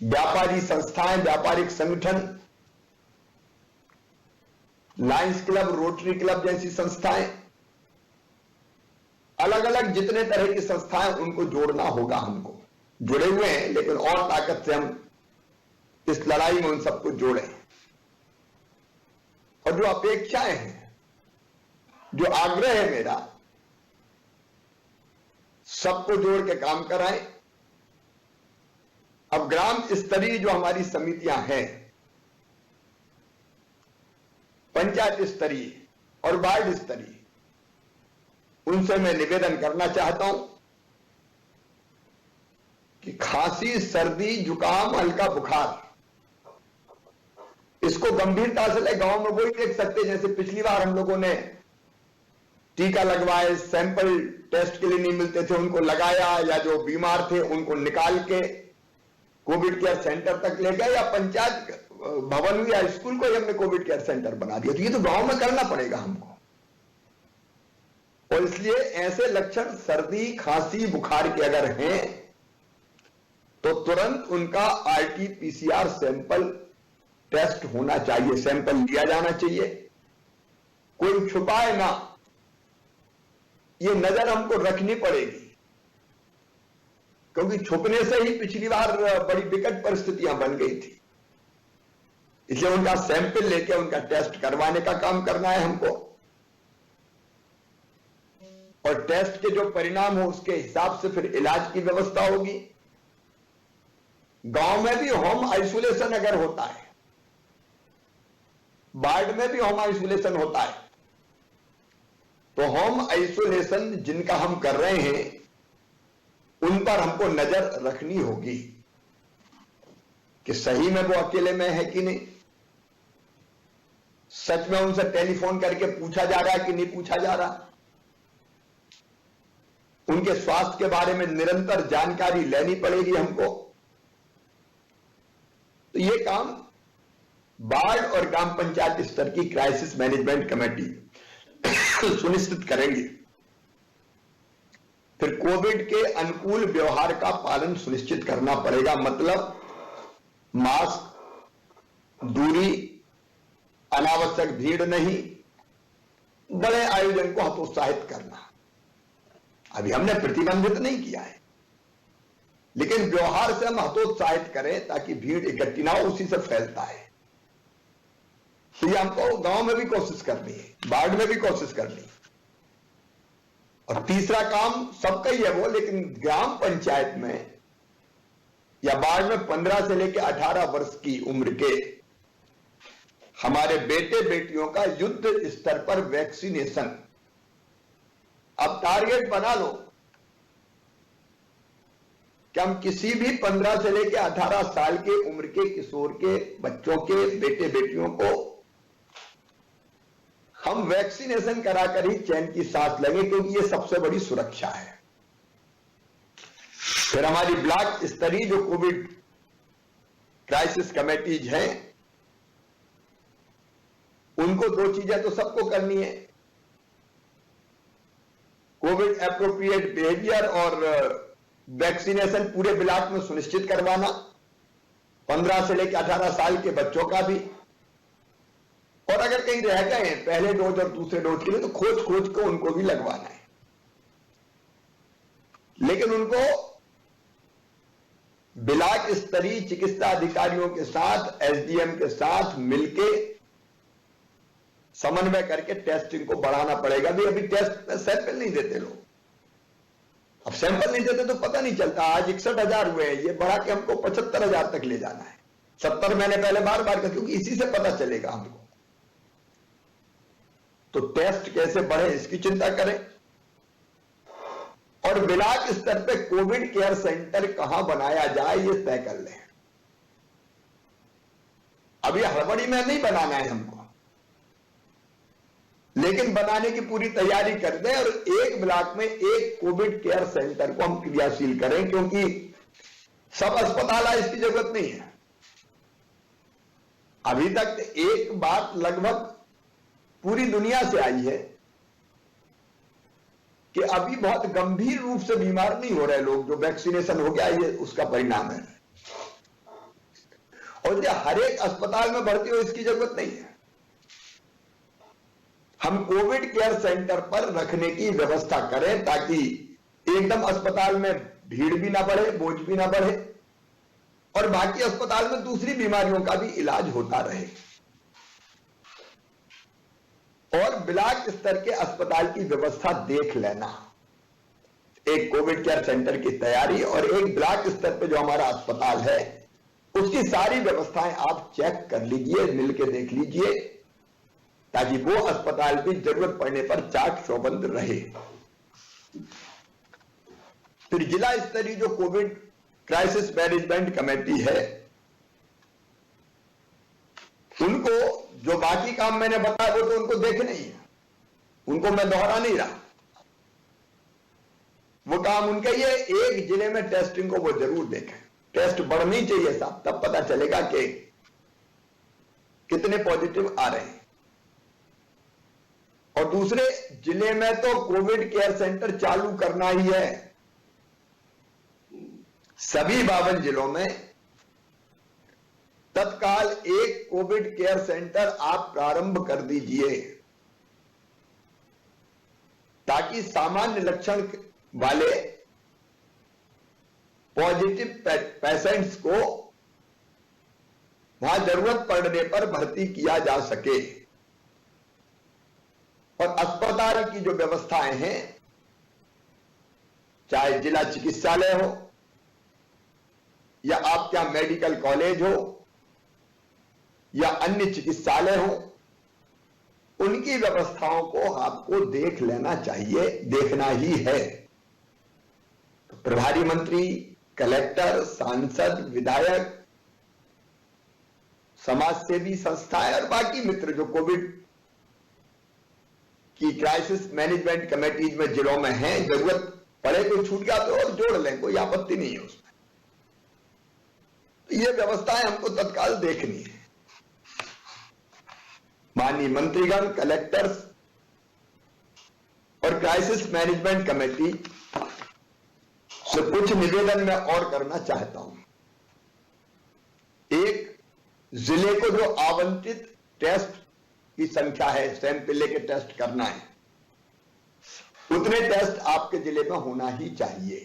व्यापारी संस्थाएं, व्यापारिक संगठन, लायंस क्लब, रोटरी क्लब जैसी संस्थाएं, अलग अलग जितने तरह की संस्थाएं, उनको जोड़ना होगा। हमको जुड़े हुए हैं, लेकिन और ताकत से हम इस लड़ाई में उन सबको जोड़ें। और जो अपेक्षाएं हैं, जो आग्रह है मेरा, सबको जोड़ के काम कराएं। अब ग्राम स्तरीय जो हमारी समितियां हैं, पंचायत स्तरीय और वार्ड स्तरीय, उनसे मैं निवेदन करना चाहता हूं कि खांसी, सर्दी, जुकाम, हल्का बुखार, इसको गंभीरता से ले। गांव में वही देख सकते, जैसे पिछली बार हम लोगों ने टीका लगवाए, सैंपल टेस्ट के लिए नहीं मिलते थे, उनको लगाया, या जो बीमार थे उनको निकाल के कोविड केयर सेंटर तक ले गए, या पंचायत भवन या स्कूल को हमने कोविड केयर सेंटर बना दिया। तो ये तो गांव में करना पड़ेगा हमको। और इसलिए ऐसे लक्षण सर्दी, खांसी, बुखार के अगर हैं, तो तुरंत उनका आरटी-पीसीआर सैंपल टेस्ट होना चाहिए, सैंपल लिया जाना चाहिए। कोई छुपाए ना, ये नजर हमको रखनी पड़ेगी, क्योंकि छुपने से ही पिछली बार बड़ी विकट परिस्थितियां बन गई थी। इसलिए उनका सैंपल लेके उनका टेस्ट करवाने का काम करना है हमको, और टेस्ट के जो परिणाम हो उसके हिसाब से फिर इलाज की व्यवस्था होगी। गांव में भी होम आइसोलेशन अगर होता है, वार्ड में भी होम आइसोलेशन होता है, तो होम आइसोलेशन जिनका हम कर रहे हैं, उन पर हमको नजर रखनी होगी कि सही में वो अकेले में है कि नहीं। सच में उनसे टेलीफोन करके पूछा जा रहा है कि नहीं पूछा जा रहा। उनके स्वास्थ्य के बारे में निरंतर जानकारी लेनी पड़ेगी हमको। तो ये काम वार्ड और ग्राम पंचायत स्तर की क्राइसिस मैनेजमेंट कमेटी सुनिश्चित करेंगे। फिर कोविड के अनुकूल व्यवहार का पालन सुनिश्चित करना पड़ेगा, मतलब मास्क, दूरी, अनावश्यक भीड़ नहीं, बड़े आयोजन को हतोत्साहित करना। अभी हमने प्रतिबंधित नहीं किया है, लेकिन व्यवहार से हम हतोत्साहित करें ताकि भीड़ इकट्ठी ना हो, उसी से फैलता है। तो ये हमको गांव में भी कोशिश करनी है, वार्ड में भी कोशिश करनी है। और तीसरा काम सबका ही है वो, लेकिन ग्राम पंचायत में या वार्ड में 15 से लेकर 18 वर्ष की उम्र के हमारे बेटे बेटियों का युद्ध स्तर पर वैक्सीनेशन। अब टारगेट बना लो कि हम किसी भी 15 से लेकर 18 साल के उम्र के किशोर के बच्चों के बेटे बेटियों को हम वैक्सीनेशन कराकर ही चैन की सांस लेंगे, क्योंकि ये सबसे बड़ी सुरक्षा है। फिर हमारी ब्लॉक स्तरीय जो कोविड क्राइसिस कमेटीज हैं, उनको दो चीजें तो सबको करनी है, कोविड एप्रोप्रिएट बिहेवियर और वैक्सीनेशन पूरे ब्लॉक में सुनिश्चित करवाना, 15 से लेकर 18 साल के बच्चों का भी। और अगर कहीं रह गए हैं पहले डोज और दूसरे डोज के लिए, तो खोज खोज को उनको भी लगवाना है। लेकिन उनको ब्लॉक स्तरीय चिकित्सा अधिकारियों के साथ, एसडीएम के साथ मिलके समन्वय करके टेस्टिंग को बढ़ाना पड़ेगा। भी अभी टेस्ट में सैंपल नहीं देते लोग, अब सैंपल नहीं देते तो पता नहीं चलता। आज 61,000 हुए हैं, ये बढ़ा के हमको 75,000 तक ले जाना है। 70 मैंने पहले बार बार कहा, क्योंकि इसी से पता चलेगा हमको। तो टेस्ट कैसे बढ़े इसकी चिंता करें, और ब्लॉक स्तर पे कोविड केयर सेंटर कहां बनाया जाए ये तय कर लें। अब ये हड़बड़ी में नहीं बनाना है हमको, लेकिन बनाने की पूरी तैयारी कर दें और एक ब्लॉक में एक कोविड केयर सेंटर को हम क्रियाशील करें, क्योंकि सब अस्पताल है, इसकी जरूरत नहीं है। अभी तक एक बात लगभग पूरी दुनिया से आई है कि अभी बहुत गंभीर रूप से बीमार नहीं हो रहे लोग, जो वैक्सीनेशन हो गया ये उसका परिणाम है। और ये हर एक अस्पताल में भर्ती हो इसकी जरूरत नहीं है। हम कोविड केयर सेंटर पर रखने की व्यवस्था करें ताकि एकदम अस्पताल में भीड़ भी ना बढ़े, बोझ भी ना बढ़े, और बाकी अस्पताल में दूसरी बीमारियों का भी इलाज होता रहे। और ब्लॉक स्तर के अस्पताल की व्यवस्था देख लेना, एक कोविड केयर सेंटर की तैयारी और एक ब्लॉक स्तर पे जो हमारा अस्पताल है उसकी सारी व्यवस्थाएं आप चेक कर लीजिए, मिलकर देख लीजिए, ताकि वो अस्पताल भी जरूरत पड़ने पर चाक चौबंद रहे। फिर जिला स्तरीय जो कोविड क्राइसिस मैनेजमेंट कमेटी है, उनको जो बाकी काम मैंने बताया वो तो उनको देखना ही है, उनको मैं दोहरा नहीं रहा, वो काम उनका ही है। एक जिले में टेस्टिंग को वो जरूर देखें, टेस्ट बढ़नी चाहिए साहब, तब पता चलेगा कि कितने पॉजिटिव आ रहे हैं। और दूसरे जिले में तो कोविड केयर सेंटर चालू करना ही है। सभी 52 जिलों में तत्काल एक कोविड केयर सेंटर आप प्रारंभ कर दीजिए, ताकि सामान्य लक्षण वाले पॉजिटिव पेशेंट्स को वहां जरूरत पड़ने पर भर्ती किया जा सके। और अस्पताल की जो व्यवस्थाएं हैं, चाहे जिला चिकित्सालय हो या आपका मेडिकल कॉलेज हो या अन्य चिकित्सालय हो, उनकी व्यवस्थाओं को आपको देख लेना चाहिए, देखना ही है। तो प्रभारी मंत्री, कलेक्टर, सांसद, विधायक, समाजसेवी संस्थाएं और बाकी मित्र जो कोविड की क्राइसिस मैनेजमेंट कमेटीज में जिलों में हैं, जरूरत पड़े कोई छूट गया तो और जोड़ लें, कोई आपत्ति नहीं है उसमें। तो ये व्यवस्थाएं हमको तत्काल देखनी है। माननीय मंत्रीगण, कलेक्टर्स और क्राइसिस मैनेजमेंट कमेटी से कुछ निवेदन मैं और करना चाहता हूं। एक, जिले को जो आवंटित टेस्ट की संख्या है, सैंपल लेके टेस्ट करना है, उतने टेस्ट आपके जिले में होना ही चाहिए।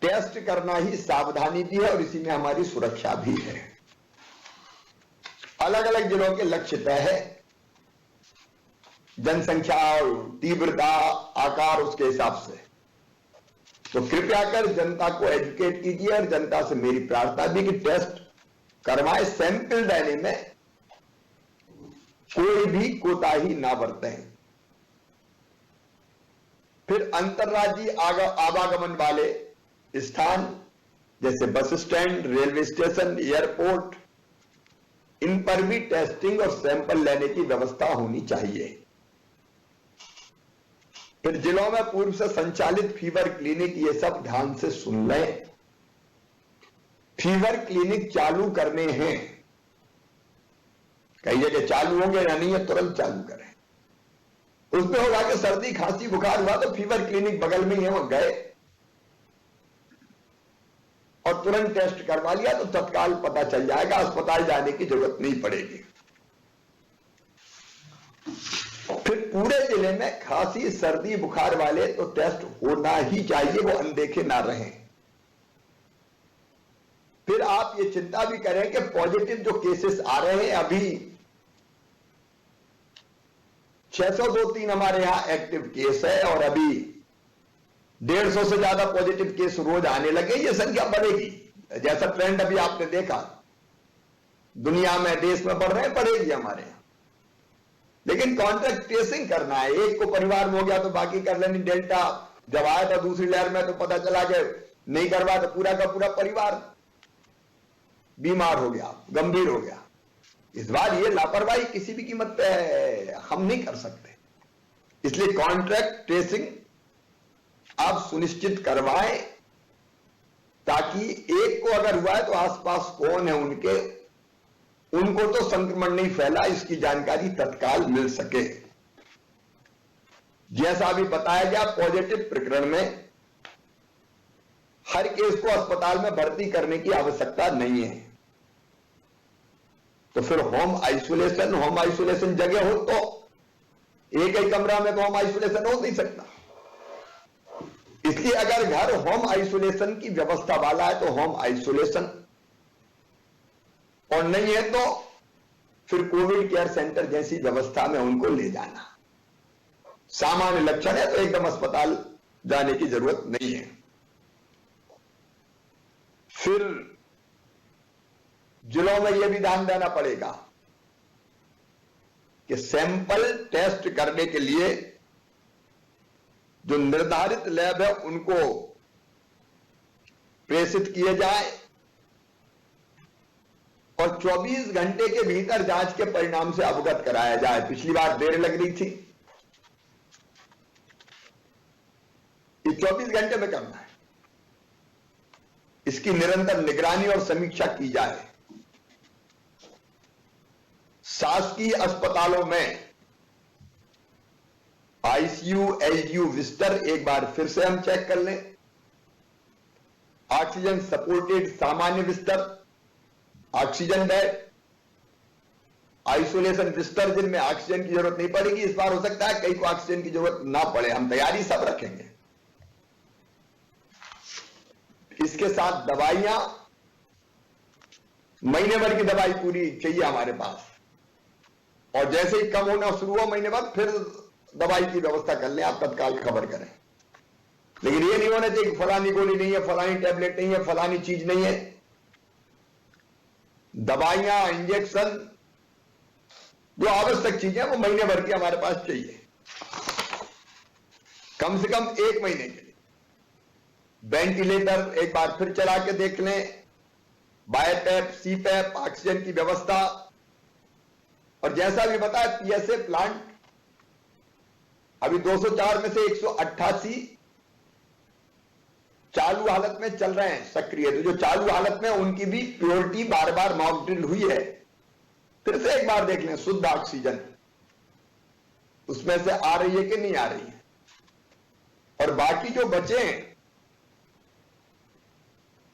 टेस्ट करना ही सावधानी भी है और इसी में हमारी सुरक्षा भी है। अलग अलग जिलों के लक्ष्य तय है, जनसंख्या और तीव्रता, आकार, उसके हिसाब से। तो कृपया कर जनता को एजुकेट कीजिए और जनता से मेरी प्रार्थना भी कि टेस्ट करवाएं, सैंपल देने में कोई भी कोताही ना बरतें। फिर अंतर्राज्यीय आवागमन वाले स्थान जैसे bus stand, railway station, airport, इन पर भी टेस्टिंग और सैंपल लेने की व्यवस्था होनी चाहिए। फिर जिलों में पूर्व से संचालित फीवर क्लिनिक, ये सब ध्यान से सुन लें। फीवर क्लिनिक चालू करने हैं, कई जगह चालू होंगे या नहीं है, तुरंत चालू करें। उसमें होगा कि सर्दी खांसी बुखार हुआ तो फीवर क्लिनिक बगल में ही है, वहां गए और तुरंत टेस्ट करवा लिया तो तत्काल पता चल जाएगा, अस्पताल जाने की जरूरत नहीं पड़ेगी। फिर पूरे जिले में खांसी सर्दी बुखार वाले तो टेस्ट होना ही चाहिए, वो अनदेखे ना रहें। फिर आप ये चिंता भी करें कि पॉजिटिव जो केसेस आ रहे हैं, अभी 602-3 हमारे यहां एक्टिव केस है और अभी 150 से ज्यादा पॉजिटिव केस रोज आने लगे। ये संख्या बढ़ेगी, जैसा ट्रेंड अभी आपने देखा दुनिया में, देश में बढ़ रहे हैं, बढ़ेगी हमारे यहां। लेकिन कॉन्ट्रैक्ट ट्रेसिंग करना है। एक को परिवार में हो गया तो बाकी कर लेनी। डेल्टा जब आया था दूसरी लहर में तो पता चला कि नहीं करवा तो पूरा का पूरा परिवार बीमार हो गया, गंभीर हो गया। इस बार ये लापरवाही किसी भी कीमत पे हम नहीं कर सकते। इसलिए कॉन्ट्रैक्ट ट्रेसिंग आप सुनिश्चित करवाएं ताकि एक को अगर हुआ है तो आसपास कौन है उनको तो संक्रमण नहीं फैला, इसकी जानकारी तत्काल मिल सके। जैसा अभी बताया गया, पॉजिटिव प्रकरण में हर केस को अस्पताल में भर्ती करने की आवश्यकता नहीं है। तो फिर होम आइसोलेशन जगह हो तो एक ही कमरा में तो होम आइसोलेशन हो नहीं सकता। इसलिए अगर घर होम आइसोलेशन की व्यवस्था वाला है तो होम आइसोलेशन, और नहीं है तो फिर कोविड केयर सेंटर जैसी व्यवस्था में उनको ले जाना। सामान्य लक्षण है तो एकदम अस्पताल जाने की जरूरत नहीं है। फिर जिलों में यह भी ध्यान देना पड़ेगा कि सैंपल टेस्ट करने के लिए जो निर्धारित लैब है उनको प्रेषित किए जाए और 24 घंटे के भीतर जांच के परिणाम से अवगत कराया जाए। पिछली बार देर लग रही थी, ये 24 घंटे में करना है। इसकी निरंतर निगरानी और समीक्षा की जाए। शासकीय अस्पतालों में आईसीयू, एलजीयू, बिस्तर एक बार फिर से हम चेक कर लें। ऑक्सीजन सपोर्टेड सामान्य बिस्तर, ऑक्सीजन बेड, आइसोलेशन बिस्तर जिनमें ऑक्सीजन की जरूरत नहीं पड़ेगी। इस बार हो सकता है कई को ऑक्सीजन की जरूरत ना पड़े, हम तैयारी सब रखेंगे। इसके साथ दवाइयां, महीने भर की दवाई पूरी चाहिए हमारे पास, और जैसे ही कम होना शुरू हो महीने बाद फिर दवाई की व्यवस्था कर लें, आप तत्काल खबर करें। लेकिन ये नहीं होना चाहिए कि फलानी गोली नहीं है, फलानी टैबलेट नहीं है, फलानी चीज नहीं है। दवाइयां, इंजेक्शन, जो आवश्यक चीजें वो महीने भर की हमारे पास चाहिए, कम से कम 1 महीने के लिए। वेंटिलेटर एक बार फिर चला के देख लें, बायोपैप, सीपैप, ऑक्सीजन की व्यवस्था, और जैसा भी बताया पीएसए प्लांट अभी 204 में से 188 चालू हालत में चल रहे हैं सक्रिय। तो जो चालू हालत में उनकी भी प्योरिटी बार बार मॉक ड्रिल हुई है। फिर से एक बार देख लें, शुद्ध ऑक्सीजन उसमें से आ रही है कि नहीं आ रही है। और बाकी जो बचे हैं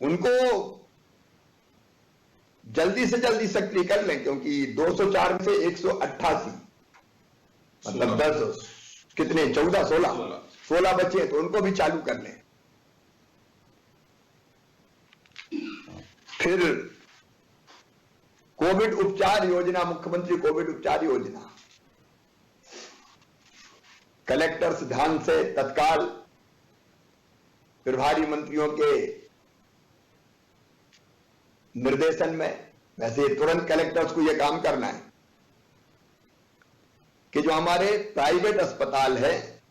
उनको जल्दी से जल्दी सक्रिय कर लें, क्योंकि 204 में से 188 मतलब 10 कितने 14 16 बचे, तो उनको भी चालू कर लें। फिर कोविड उपचार योजना, मुख्यमंत्री कोविड उपचार योजना, कलेक्टर्स ध्यान से तत्काल प्रभारी मंत्रियों के निर्देशन में, वैसे तुरंत कलेक्टर्स को यह काम करना है कि जो हमारे प्राइवेट अस्पताल है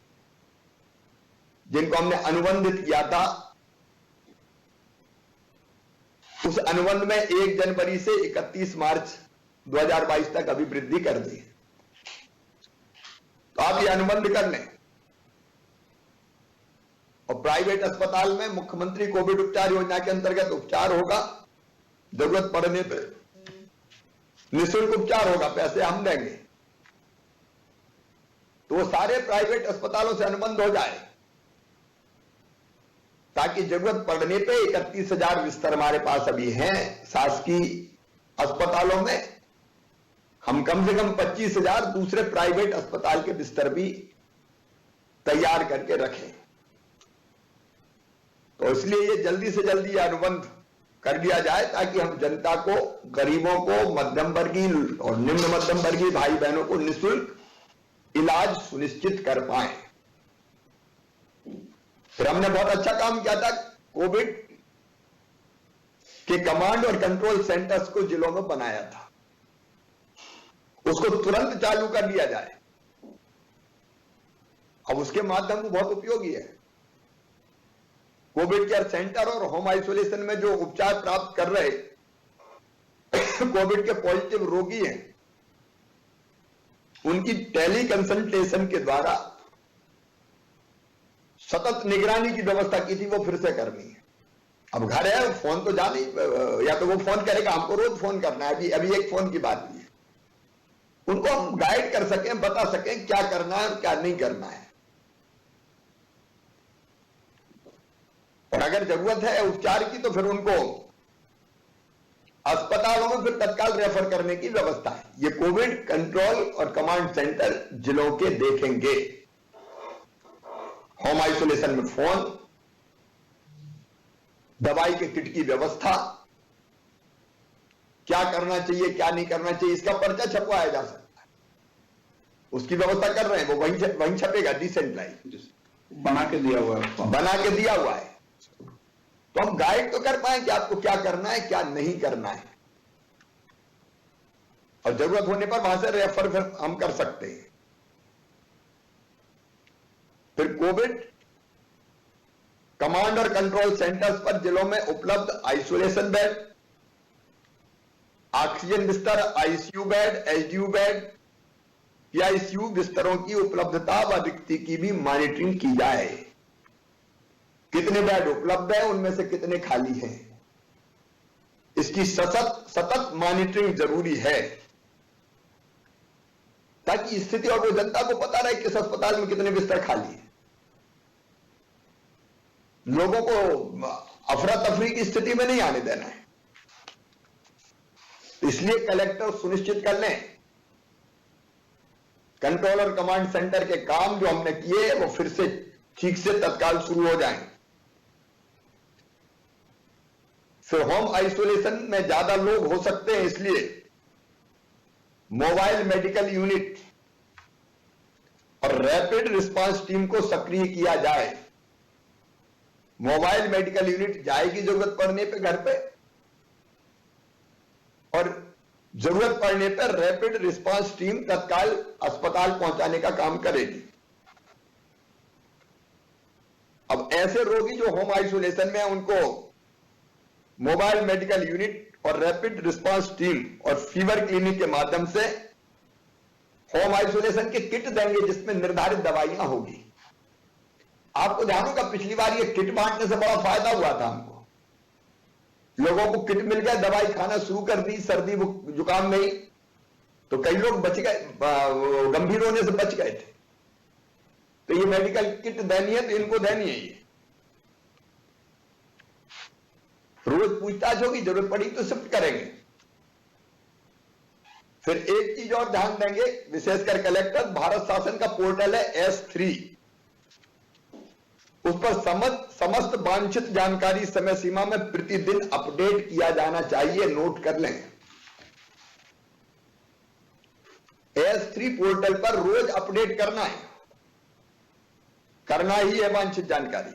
जिनको हमने अनुबंधित किया था, उस अनुबंध में 1 जनवरी से 31 मार्च 2022 तक अभी वृद्धि कर दी। तो आप ये अनुबंध कर लें। और प्राइवेट अस्पताल में मुख्यमंत्री कोविड उपचार योजना के अंतर्गत उपचार होगा, जरूरत पड़ने पे निःशुल्क उपचार होगा, पैसे हम देंगे। तो वो सारे प्राइवेट अस्पतालों से अनुबंध हो जाए ताकि जरूरत पड़ने पे 31,000 बिस्तर हमारे पास अभी हैं शासकीय अस्पतालों में। हम कम से कम 25,000 दूसरे प्राइवेट अस्पताल के बिस्तर भी तैयार करके रखें। तो इसलिए ये जल्दी से जल्दी अनुबंध कर दिया जाए ताकि हम जनता को, गरीबों को, मध्यम वर्गीय और निम्न मध्यम वर्गीय भाई बहनों को निःशुल्क इलाज सुनिश्चित कर पाए। फिर हमने बहुत अच्छा काम किया था, कोविड के कमांड और कंट्रोल सेंटर्स को जिलों में बनाया था, उसको तुरंत चालू कर दिया जाए। अब उसके माध्यम से बहुत उपयोगी है। कोविड केयर सेंटर और होम आइसोलेशन में जो उपचार प्राप्त कर रहे कोविड के पॉजिटिव रोगी हैं, उनकी टेली कंसल्टेशन के द्वारा सतत निगरानी की व्यवस्था की थी, वो फिर से करनी है। अब घर है, फोन तो जा नहीं, या तो वो फोन करेगा, हमको रोज फोन करना है। अभी एक फोन की बात हुई है, उनको हम गाइड कर सकें, बता सकें क्या करना है और क्या नहीं करना है। और अगर जरूरत है उपचार की तो फिर उनको अस्पतालों में फिर तत्काल रेफर करने की व्यवस्था है। ये कोविड कंट्रोल और कमांड सेंटर जिलों के देखेंगे। होम आइसोलेशन में फोन, दवाई के किट की व्यवस्था, क्या करना चाहिए क्या नहीं करना चाहिए, इसका पर्चा छपवाया जा सकता है। उसकी व्यवस्था कर रहे हैं, वो वहीं छपेगा, डिसेंट्रलाइज बना के दिया हुआ है, बना के दिया हुआ है। तो हम गाइड तो कर पाए कि आपको क्या करना है क्या नहीं करना है, और जरूरत होने पर वहां से रेफर फिर हम कर सकते हैं। फिर कोविड कमांड और कंट्रोल सेंटर्स पर जिलों में उपलब्ध आइसोलेशन बेड, ऑक्सीजन बिस्तर, ICU bed, HDU bed, PICU बिस्तरों की उपलब्धता व रिक्ति की भी मॉनिटरिंग की जाए। कितने बेड उपलब्ध है, उनमें से कितने खाली हैं, इसकी सतत मॉनिटरिंग जरूरी है, ताकि स्थिति और वो जनता को पता रहे किस अस्पताल में कितने बिस्तर खाली है। लोगों को अफरा तफरी की स्थिति में नहीं आने देना है। इसलिए कलेक्टर सुनिश्चित कर लें कंट्रोल और कमांड सेंटर के काम जो हमने किए वो फिर से ठीक से तत्काल शुरू हो जाएं। फिर होम आइसोलेशन में ज्यादा लोग हो सकते हैं, इसलिए मोबाइल मेडिकल यूनिट और रैपिड रिस्पांस टीम को सक्रिय किया जाए। मोबाइल मेडिकल यूनिट जाएगी जरूरत पड़ने पे घर पे, और जरूरत पड़ने पर रैपिड रिस्पांस टीम तत्काल अस्पताल पहुंचाने का काम करेगी। अब ऐसे रोगी जो होम आइसोलेशन में, उनको मोबाइल मेडिकल यूनिट और रैपिड रिस्पांस टीम और फीवर क्लिनिक के माध्यम से होम आइसोलेशन के किट देंगे, जिसमें निर्धारित दवाइयां होगी। आपको ध्यान होगा पिछली बार ये किट बांटने से बड़ा फायदा हुआ था हमको, लोगों को किट मिल गया, दवाई खाना शुरू कर दी सर्दी जुकाम में ही, तो कई लोग बच गए, गंभीर होने से बच गए थे। तो ये मेडिकल किट देनी है तो इनको देनी है, ये रोज पूछताछ होगी, जरूरत पड़ी तो शिफ्ट करेंगे। फिर एक चीज और ध्यान देंगे, विशेषकर कलेक्टर, भारत शासन का पोर्टल है S3, उस पर समस्त वांछित जानकारी समय सीमा में प्रतिदिन अपडेट किया जाना चाहिए, नोट कर लें। S3 पोर्टल पर रोज अपडेट करना ही है वांछित जानकारी।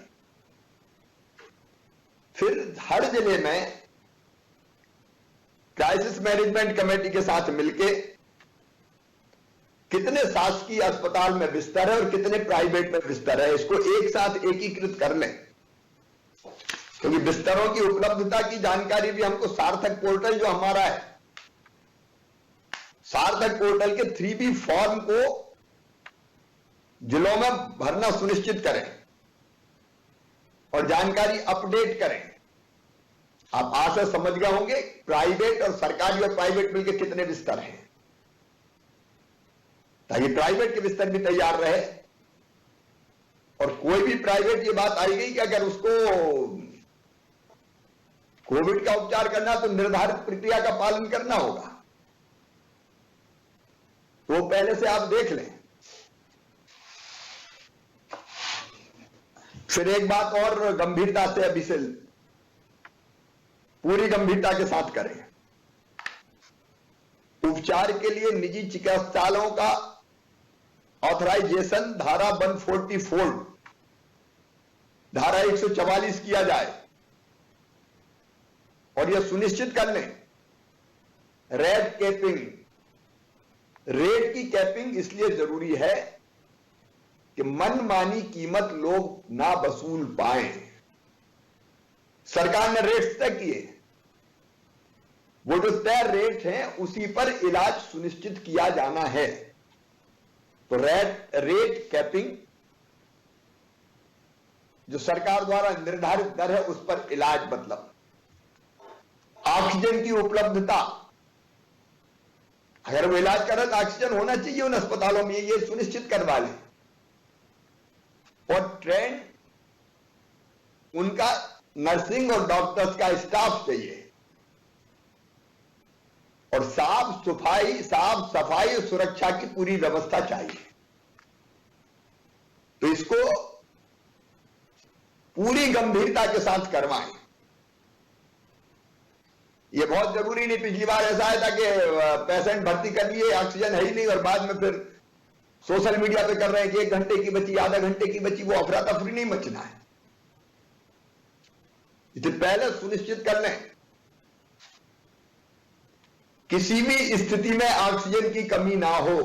फिर हर जिले में क्राइसिस मैनेजमेंट कमेटी के साथ मिलके कितने शासकीय अस्पताल में बिस्तर है और कितने प्राइवेट में बिस्तर है, इसको एक साथ एकीकृत कर लें, क्योंकि बिस्तरों की उपलब्धता की जानकारी भी हमको सार्थक पोर्टल जो हमारा है, सार्थक पोर्टल के 3B फॉर्म को जिलों में भरना सुनिश्चित करें और जानकारी अपडेट करें। आप आज से समझ गए होंगे प्राइवेट और सरकारी और प्राइवेट मिलकर कितने बिस्तर हैं, ताकि प्राइवेट के बिस्तर भी तैयार रहे। और कोई भी प्राइवेट, ये बात आई गई कि अगर उसको कोविड का उपचार करना तो निर्धारित प्रक्रिया का पालन करना होगा, तो पहले से आप देख लें। फिर एक बात और गंभीरता से, अभी से पूरी गंभीरता के साथ करें, उपचार के लिए निजी चिकित्सालयों का ऑथराइजेशन धारा 144 धारा 144 किया जाए और यह सुनिश्चित कर लें रेट कैपिंग। रेट की कैपिंग इसलिए जरूरी है कि मनमानी कीमत लोग ना वसूल पाए। सरकार ने रेट तय किए, वो जो तय रेट हैं उसी पर इलाज सुनिश्चित किया जाना है। तो रेट कैपिंग जो सरकार द्वारा निर्धारित दर है उस पर इलाज, मतलब ऑक्सीजन की उपलब्धता, अगर वो इलाज कर रहे तो ऑक्सीजन होना चाहिए उन अस्पतालों में, ये सुनिश्चित करवा लें। और ट्रेंड उनका नर्सिंग और डॉक्टर्स का स्टाफ चाहिए और साफ सफाई और सुरक्षा की पूरी व्यवस्था चाहिए। तो इसको पूरी गंभीरता के साथ करवाएं। यह बहुत जरूरी नहीं, पिछली बार ऐसा आया था कि पेशेंट भर्ती कर लिए, ऑक्सीजन है ही नहीं और बाद में फिर सोशल मीडिया पे कर रहे हैं कि 1 घंटे की बची, आधा घंटे की बची। वो अफरा तफरी नहीं मचना है। इससे पहले सुनिश्चित कर लें किसी भी स्थिति में ऑक्सीजन की कमी ना हो।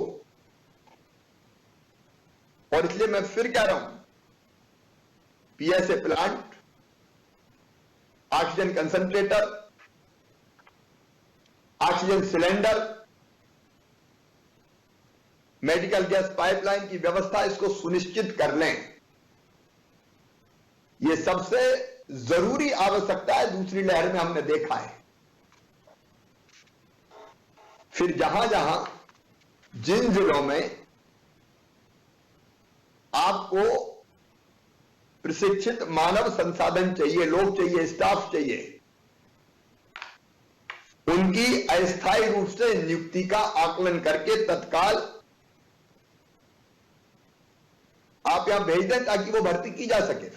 और इसलिए मैं फिर कह रहा हूं, PSA plant, oxygen concentrator, oxygen cylinder, medical gas pipeline की व्यवस्था, इसको सुनिश्चित कर लें। यह सबसे जरूरी आवश्यकता है, दूसरी लहर में हमने देखा है। फिर जहां जहां जिन जिलों में आपको प्रशिक्षित मानव संसाधन चाहिए, लोग चाहिए, स्टाफ चाहिए, उनकी अस्थायी रूप से नियुक्ति का आकलन करके तत्काल आप यहां भेज दें ताकि वो भर्ती की जा सके।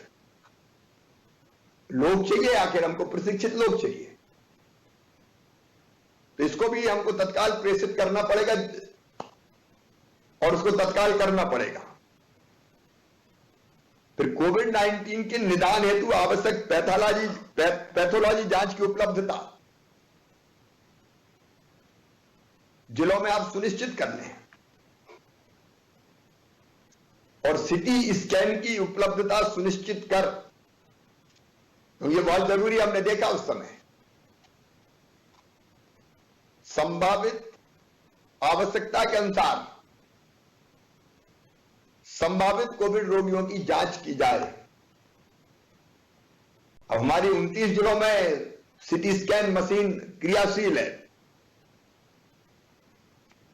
लोग चाहिए, आखिर हमको प्रशिक्षित लोग चाहिए, तो इसको भी हमको तत्काल प्रेषित करना पड़ेगा और उसको तत्काल करना पड़ेगा। फिर कोविड-19 के निदान हेतु आवश्यक पैथोलॉजी जांच की उपलब्धता जिलों में आप सुनिश्चित कर लें और सिटी स्कैन की उपलब्धता सुनिश्चित कर, तो ये बहुत जरूरी हमने देखा उस समय। संभावित आवश्यकता के अनुसार संभावित कोविड रोगियों की जांच की जाए। अब हमारी 29 जिलों में सिटी स्कैन मशीन क्रियाशील है,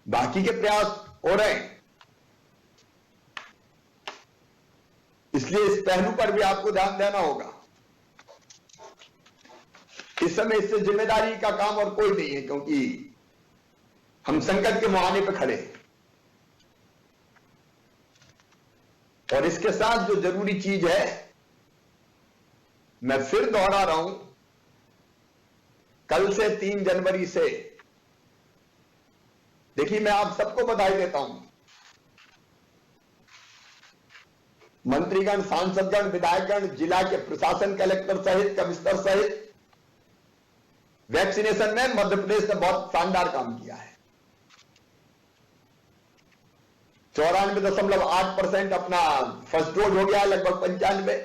बाकी के प्रयास हो रहे हैं। इसलिए इस पहलू पर भी आपको ध्यान देना होगा। इस समय इससे जिम्मेदारी का काम और कोई नहीं है, क्योंकि हम संकट के मुहाने पर खड़े हैं। और इसके साथ जो जरूरी चीज है, मैं फिर दोहरा रहा हूं, कल से 3 जनवरी से, देखिए मैं आप सबको बधाई देता हूं, मंत्रीगण, सांसदगण, विधायकगण, जिला के प्रशासन, कलेक्टर सहित, कमिश्नर सहित, वैक्सीनेशन में मध्य प्रदेश ने बहुत शानदार काम किया है। 94.8% अपना फर्स्ट डोज हो गया, लगभग 95,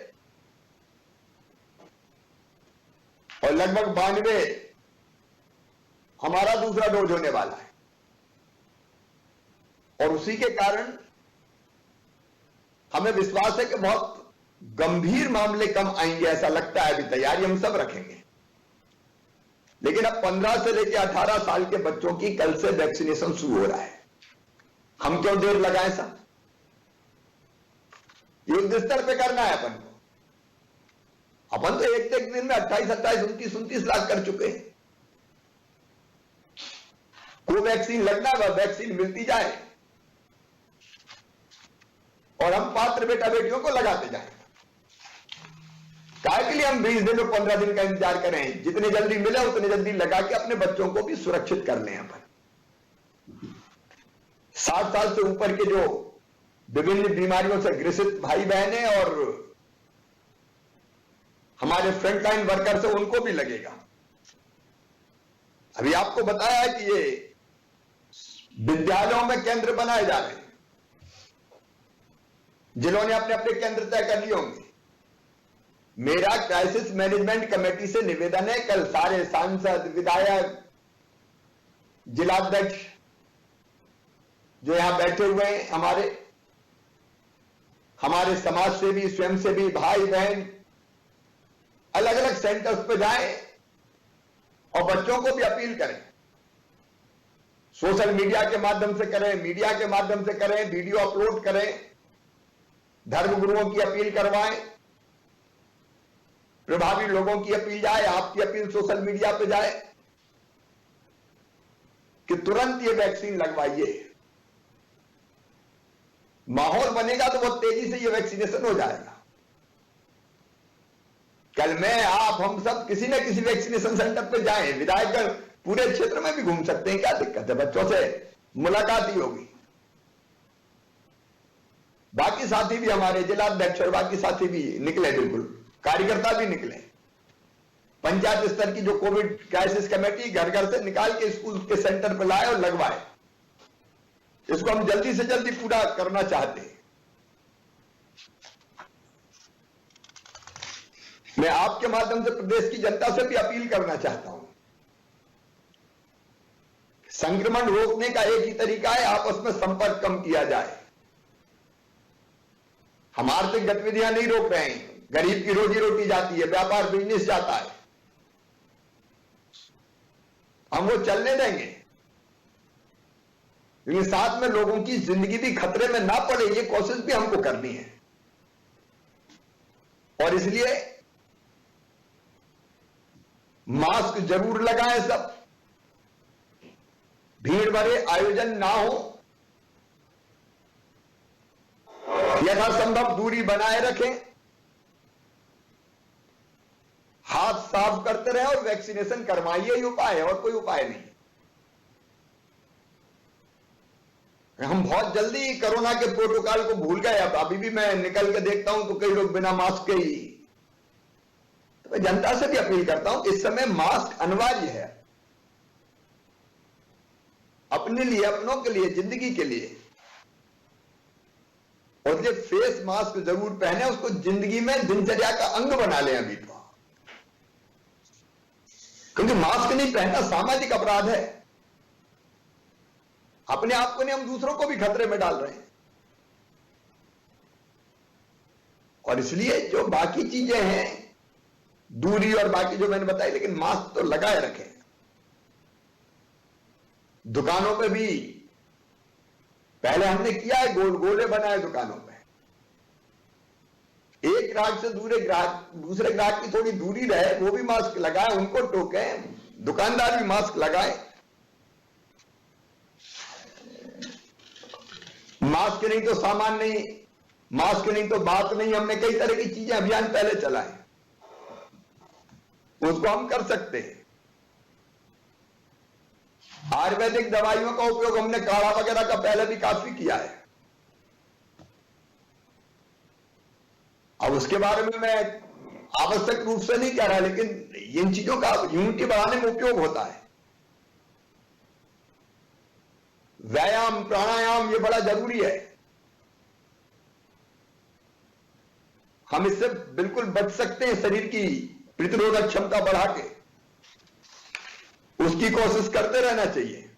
और लगभग 92 हमारा दूसरा डोज होने वाला है। और उसी के कारण हमें विश्वास है कि बहुत गंभीर मामले कम आएंगे, ऐसा लगता है। अभी तैयारी हम सब रखेंगे, लेकिन अब 15 से लेकर 18 साल के बच्चों की कल से वैक्सीनेशन शुरू हो रहा है। हम क्यों देर लगाएं साहब? युद्ध स्तर पे करना है अपन को। अपन तो एक दिन में 28, 28, 29 लाख कर चुके हैं। को वैक्सीन लगना है, वैक्सीन मिलती जाए और हम पात्र बेटा बेटियों को लगाते जाए। काय के लिए हम 20 दिन और 15 दिन का इंतजार करें? जितने जल्दी मिले उतने जल्दी लगा के अपने बच्चों को भी सुरक्षित कर लें। अपन 60 साल से ऊपर के जो विभिन्न बीमारियों से ग्रसित भाई बहनें और हमारे फ्रंटलाइन वर्कर्स हैं, उनको भी लगेगा। अभी आपको बताया कि ये विद्यालयों में केंद्र बनाए जा रहे हैं, जिन्होंने अपने अपने केंद्र तय कर लिए होंगे। मेरा क्राइसिस मैनेजमेंट कमेटी से निवेदन है, कल सारे सांसद, विधायक, जिलाध्यक्ष जो यहां बैठे हुए हैं, हमारे समाज सेवी, स्वयंसेवी भाई बहन अलग अलग सेंटर्स पे जाएं और बच्चों को भी अपील करें। सोशल मीडिया के माध्यम से करें, मीडिया के माध्यम से करें, वीडियो अपलोड करें, धर्मगुरुओं की अपील करवाएं, प्रभावी लोगों की अपील जाए, आपकी अपील सोशल मीडिया पे जाए कि तुरंत ये वैक्सीन लगवाइए। माहौल बनेगा तो बहुत तेजी से ये वैक्सीनेशन हो जाएगा। कल मैं, आप, हम सब किसी न किसी वैक्सीनेशन सेंटर पे जाएं, विधायक पूरे क्षेत्र में भी घूम सकते हैं, क्या दिक्कत है? बच्चों से मुलाकात ही होगी। बाकी साथी भी, हमारे जिलाध्यक्ष और बाकी साथी भी निकले, बिल्कुल कार्यकर्ता भी निकले। पंचायत स्तर की जो कोविड क्राइसिस कमेटी घर घर से निकाल के स्कूल के सेंटर पर लाए और लगवाए। इसको हम जल्दी से जल्दी पूरा करना चाहते हैं। मैं आपके माध्यम से प्रदेश की जनता से भी अपील करना चाहता हूं, संक्रमण रोकने का एक ही तरीका है, आपस में संपर्क कम किया जाए। हम आर्थिक गतिविधियां नहीं रोक रहे हैं, गरीब की रोजी रोटी जाती है, व्यापार बिजनेस जाता है, हम वो चलने देंगे, लेकिन साथ में लोगों की जिंदगी भी खतरे में ना पड़े, ये कोशिश भी हमको करनी है। और इसलिए मास्क जरूर लगाएं, सब भीड़ भरे आयोजन ना हो, यथासंभव दूरी बनाए रखें, हाथ साफ करते रहें और वैक्सीनेशन करवाइए, ही उपाय है और कोई उपाय नहीं। हम बहुत जल्दी कोरोना के प्रोटोकॉल को भूल गए। अब अभी भी मैं निकल के देखता हूं तो कई लोग बिना मास्क के ही, तो मैं जनता से भी अपील करता हूं, इस समय मास्क अनिवार्य है, अपने लिए, अपनों के लिए, जिंदगी के लिए। और ये फेस मास्क जरूर पहने, उसको जिंदगी में दिनचर्या का अंग बना लें अभी तो, क्योंकि मास्क नहीं पहनना सामाजिक अपराध है। अपने आप को नहीं, हम दूसरों को भी खतरे में डाल रहे हैं। और इसलिए जो बाकी चीजें हैं, दूरी और बाकी जो मैंने बताई, लेकिन मास्क तो लगाए रखें। दुकानों पे भी पहले हमने किया है, गोले बनाए दुकानों पे, एक ग्राहक से दूसरे ग्राहक की थोड़ी दूरी रहे, वो भी मास्क लगाए, उनको टोके, दुकानदार भी मास्क लगाए। मास्क नहीं तो सामान नहीं, मास्क नहीं तो बात नहीं, हमने कई तरह की चीजें अभियान पहले चलाए, उसको हम कर सकते हैं। आयुर्वेदिक दवाइयों का उपयोग हमने काढ़ा वगैरह का पहले भी काफी किया है। अब उसके बारे में मैं आवश्यक रूप से नहीं कह रहा, लेकिन इन चीजों का इम्यूनिटी बढ़ाने में उपयोग होता है। व्यायाम, प्राणायाम, ये बड़ा जरूरी है। हम इससे बिल्कुल बच सकते हैं, शरीर की प्रतिरोधक क्षमता बढ़ा के, उसकी कोशिश करते रहना चाहिए।